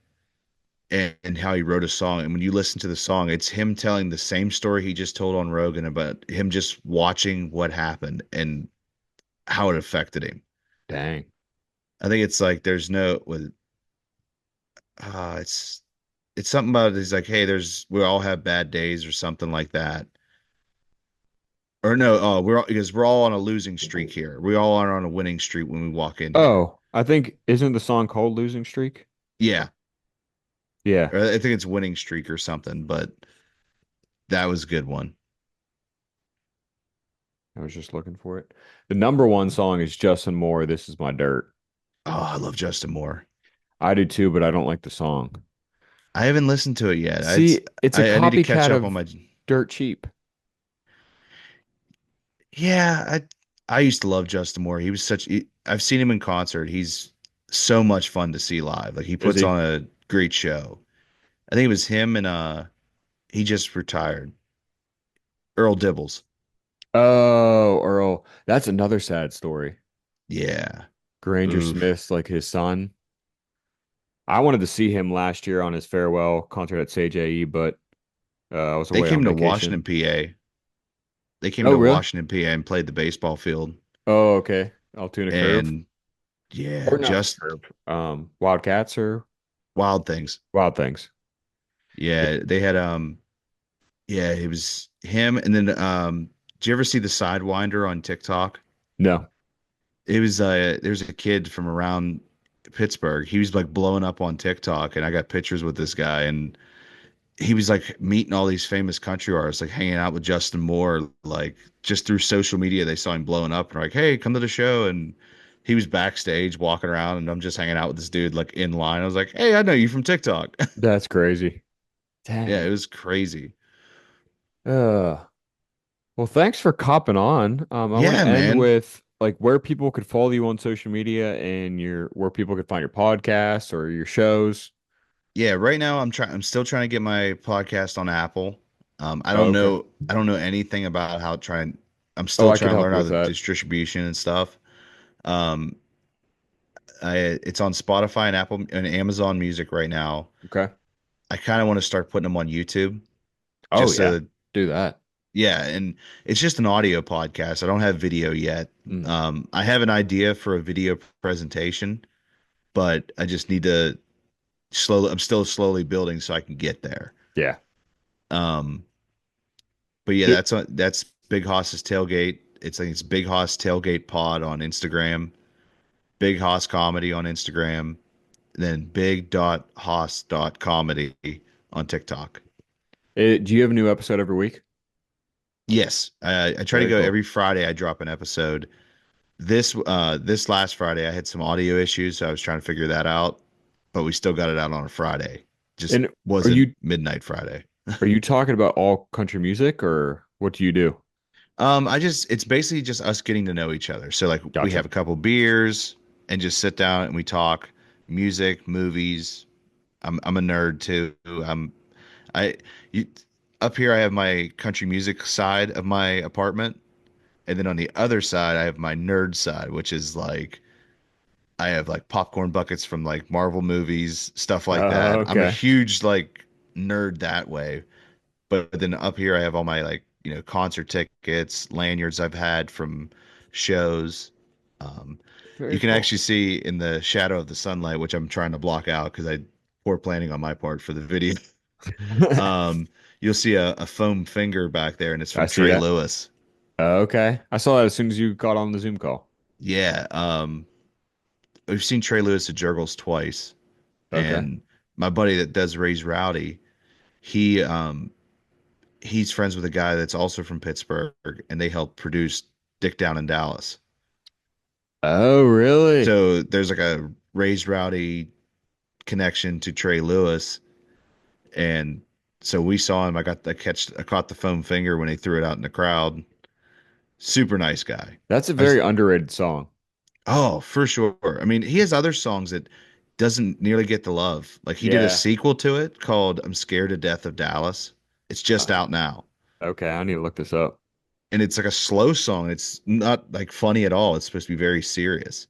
and how he wrote a song. And when you listen to the song, it's him telling the same story he just told on Rogan about him just watching what happened and how it affected him. Dang. I think it's like there's no with it's something about he's like, hey, there's we all have bad days or something like that. Or no, we're all because we're all on a losing streak here. We all are on a winning streak when we walk in here. Oh, I think isn't the song called Losing Streak? Yeah. Yeah, Or I think it's winning streak or something, but that was a good one. I was just looking for it. The number one song is Justin Moore, This Is My Dirt. Oh, I love Justin Moore. I do too, but I don't like the song. I haven't listened to it yet. See, it's a I need to catch copycat up on of my. Dirt Cheap. Yeah, I used to love Justin Moore. He was I've seen him in concert. He's so much fun to see live. Like he Is puts he? on a great show. I think it was him and he just retired. Earl Dibbles. Oh, Earl. That's another sad story. Yeah. Granger Oof. Smith's like his son. I wanted to see him last year on his farewell concert at CJE, but I was They away on came to vacation. Washington, PA. They came Oh, to really? Washington, PA and played the baseball field. Oh, okay. Altoona Curve. And yeah, Or not the just Curve. Wildcats or wild things. Wild Things. Yeah. Yeah, they had yeah, it was him and then did you ever see the Sidewinder on TikTok? No. It was there's a kid from around Pittsburgh. He was like blowing up on TikTok and I got pictures with this guy and he was like meeting all these famous country artists, like hanging out with Justin Moore, like just through social media they saw him blowing up and were like, "Hey, come to the show." And he was backstage walking around and I'm just hanging out with this dude like in line. I was like, "Hey, I know you from TikTok." That's crazy. Yeah, it Dang. was crazy. Uh, well, thanks for copping on. I want to Yeah, end man. with like where people could follow you on social media and your where people could find your podcasts or your shows. Yeah, right now I'm still trying to get my podcast on Apple. Oh, okay. I don't know anything about how to try and I'm Oh, still I could trying to help learn you how with the that. distribution and stuff. Um, it's on Spotify and Apple and Amazon Music right now. Okay. I kind of want to start putting them on YouTube Oh just yeah. so Do that. yeah, and it's just an audio podcast. I don't have video yet. Mm, I have an idea for a video presentation, but I just need to I'm still slowly building so I can get there. yeah. Um, but yeah, Do- that's Big Hoss's Tailgate. It's Big Hoss Tailgate Pod on Instagram, Big Hoss Comedy on Instagram, and then big.hoss.comedy on TikTok. Do you have a new episode every week? Yes, I try to Very go cool. every Friday. I drop an episode. This last Friday I had some audio issues, so I was trying to figure that out, but we still got it out on a Friday. Just And are wasn't you midnight Friday. are you talking about all country music or what do you do? I just it's basically just us getting to know each other. So like we Gotcha. have a couple beers and just sit down and we talk music, movies. I'm a nerd too. I you up here I have my country music side of my apartment, and then on the other side I have my nerd side, which is like I have like popcorn buckets from like Marvel movies, stuff like that. I'm a Okay. huge like nerd that way. But then up here, I have all my like, concert tickets, lanyards I've had from shows. Um, you Very can cool. actually see in the shadow of the sunlight, which I'm trying to block out because I poor planning on my part for the video. Um, you'll see a foam finger back there, and it's I from see Trey that. Lewis. Okay. I saw that as soon as you got on the Zoom call. Yeah, we've seen Trey Lewis at Jurgles twice, Okay. and my buddy that does Raise Rowdy, he he's friends with a guy that's also from Pittsburgh, and they helped produce Dick Down in Dallas. Oh, really? So there's like a Raised Rowdy connection to Trey Lewis, and so we saw him. I caught the foam finger when he threw it out in the crowd. Super nice guy. That's a I was, very underrated song. Oh, for sure. I mean, he has other songs that doesn't nearly get the love. Like he did a Yeah. sequel to it called "I'm Scared to Death of Dallas." It's just Uh, out now, okay, I need to look this up. and it's like a slow song. It's not like funny at all. It's supposed to be very serious.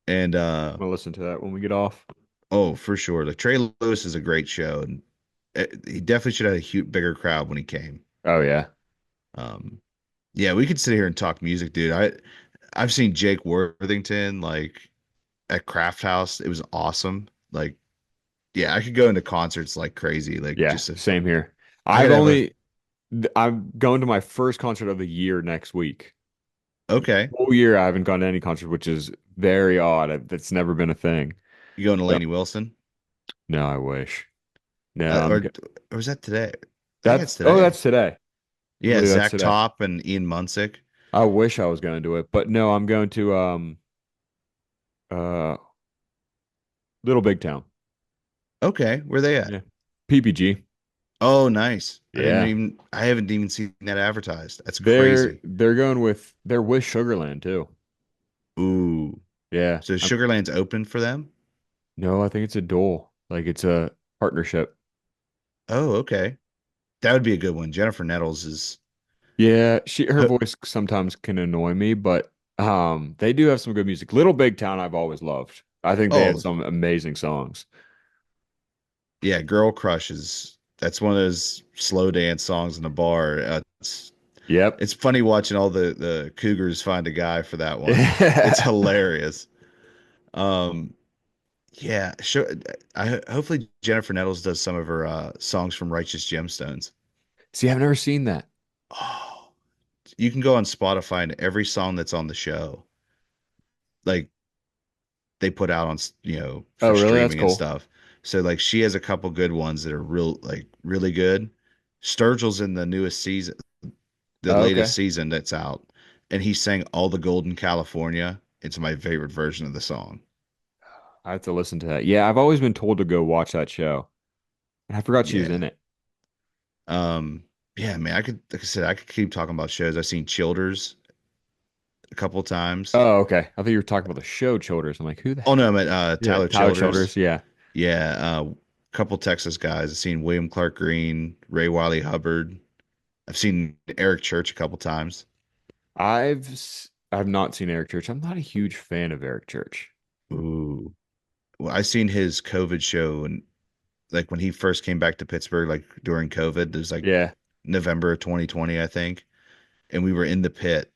And I'm gonna listen to that when we get off. oh, for sure. Like Trey Lewis is a great show, and he definitely should have a huge, bigger crowd when he came. Oh yeah. Um, yeah, we could sit here and talk music, dude. I've seen Jake Worthington like at Craft House. It was awesome. Like, yeah, I could go into concerts like crazy. Like, Yeah, just same here. I I've could have a only I'm going to my first concert of the year next week. okay. Whole year I haven't gone to any concert, which is very odd. That's never been a thing. You going to So, Lainey Wilson? no, I wish. No, Uh, or or was that today? I think it's today. that's today. I Yeah, believe that's Zach today. Top and Ian Munsick. I wish I was going to do it, but no, I'm going to uh Little Big Town. Okay, where they at? Yeah. PPG. Oh, nice. Yeah. I haven't even seen that advertised. That's They're crazy. they're with Sugarland too. Ooh. Yeah. So Sugarland's open for them? No, I think it's a duel. Like it's a partnership. Oh, okay. That would be a good one. Jennifer Nettles is Yeah, her voice sometimes can annoy me, but they do have some good music. Little Big Town I've always loved. I think they had oh, some amazing songs. yeah, Girl Crush is that's one of those slow dance songs in a bar. Yep. It's funny watching all the Cougars find a guy for that one. It's hilarious. Um, yeah, sure. Hopefully Jennifer Nettles does some of her songs from Righteous Gemstones. See, I've never seen that. Oh, you can go on Spotify and every song that's on the show, like they put out on, Oh, for really? That's streaming and cool. stuff. So like she has a couple good ones that are really good. Sturgill's in the newest season, the Oh, latest okay. season that's out, and he sang All the Gold in California. It's my favorite version of the song. I have to listen to that. Yeah, I've always been told to go watch that show. I forgot she was Yeah. in it. Um, yeah, man, like I said, I could keep talking about shows. I've seen Childers a couple times. Oh, okay. I thought you were talking about the show Childers. I'm like, who the Oh heck? no, I meant Yeah, Tyler Tyler Childers. Childers. Yeah. Yeah, couple Texas guys. I've seen William Clark Green, Ray Wiley Hubbard. I've seen Eric Church a couple times. I've not seen Eric Church. I'm not a huge fan of Eric Church. Ooh. Well, I seen his COVID show and like when he first came back to Pittsburgh, like during COVID, it was like Yeah. November of 2020, I think. And we were in the pit.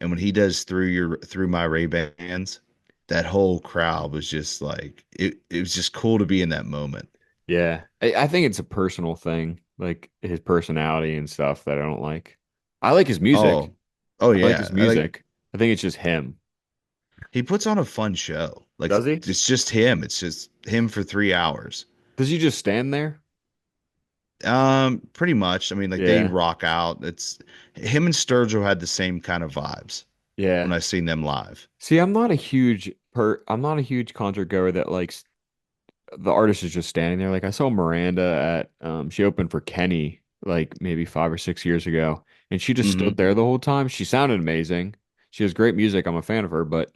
And when he does through my Ray-Bans, that whole crowd was just like it was just cool to be in that moment. Yeah. I think it's a personal thing, like his personality and stuff that I don't like. I like his music. Oh, oh I like his yeah. music. I think it's just him. He puts on a fun show. Like Does he? it's just him. It's just him for 3 hours. Does he just stand there? Pretty much. I mean, like they Yeah. rock out. It's him and Sturgill had the same kind of vibes when Yeah. I seen them live. See, I'm not a huge concert goer that likes the artist is just standing there. Like I saw Miranda at she opened for Kenny like maybe 5 or 6 years ago, and she just stood Hmm. there the whole time. She sounded amazing. She has great music. I'm a fan of her, but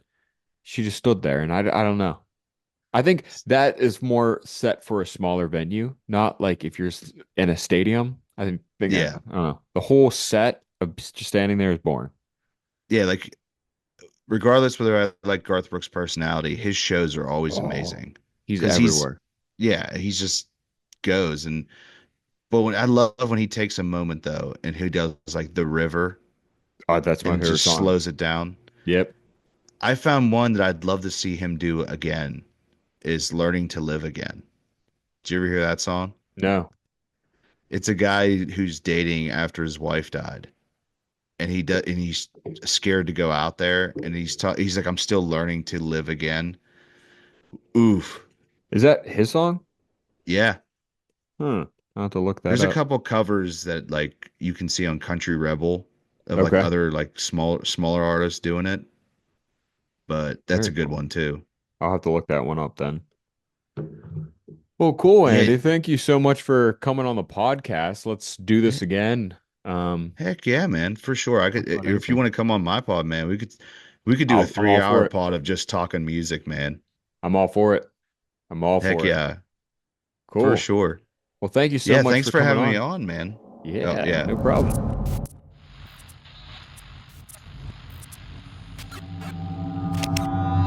she just stood there, and I don't know. I think that is more set for a smaller venue, not like if you're in a stadium. I Yeah. don't know. The whole set of just standing there is boring. Yeah, like regardless whether I like Garth Brooks' personality, his shows are always Oh, amazing he's because everywhere. yeah, he's just goes but when I love when he takes a moment though and he does like the river Oh, that's my and favorite just song. slows it down. Yep. I found one that I'd love to see him do again is Learning to Live Again. Did you ever hear that song? No. It's a guy who's dating after his wife died, and he's scared to go out there, and he's like, I'm still learning to live again. Oof, Is that his song? yeah. Hmm. I'll have to look that There's a up. couple covers that like you can see on Country Rebel of like Okay. other like smaller artists doing it, but that's a Very good cool. one too. I'll have to look that one up then. Well, cool, Yeah, Andy. Thank you so much for coming on the podcast. Let's do he- this again. heck yeah, man, for sure. I Talk could about if you anything. want to come on my pod, man, we could. We could do a I'm all for 3 hour it. pod of just talking music, man. I'm all for it. I'm all Heck for it. yeah, for Cool. sure. Well, thank you so Yeah, much thanks for for coming having me on. on, man. Oh, Yeah, yeah. no problem.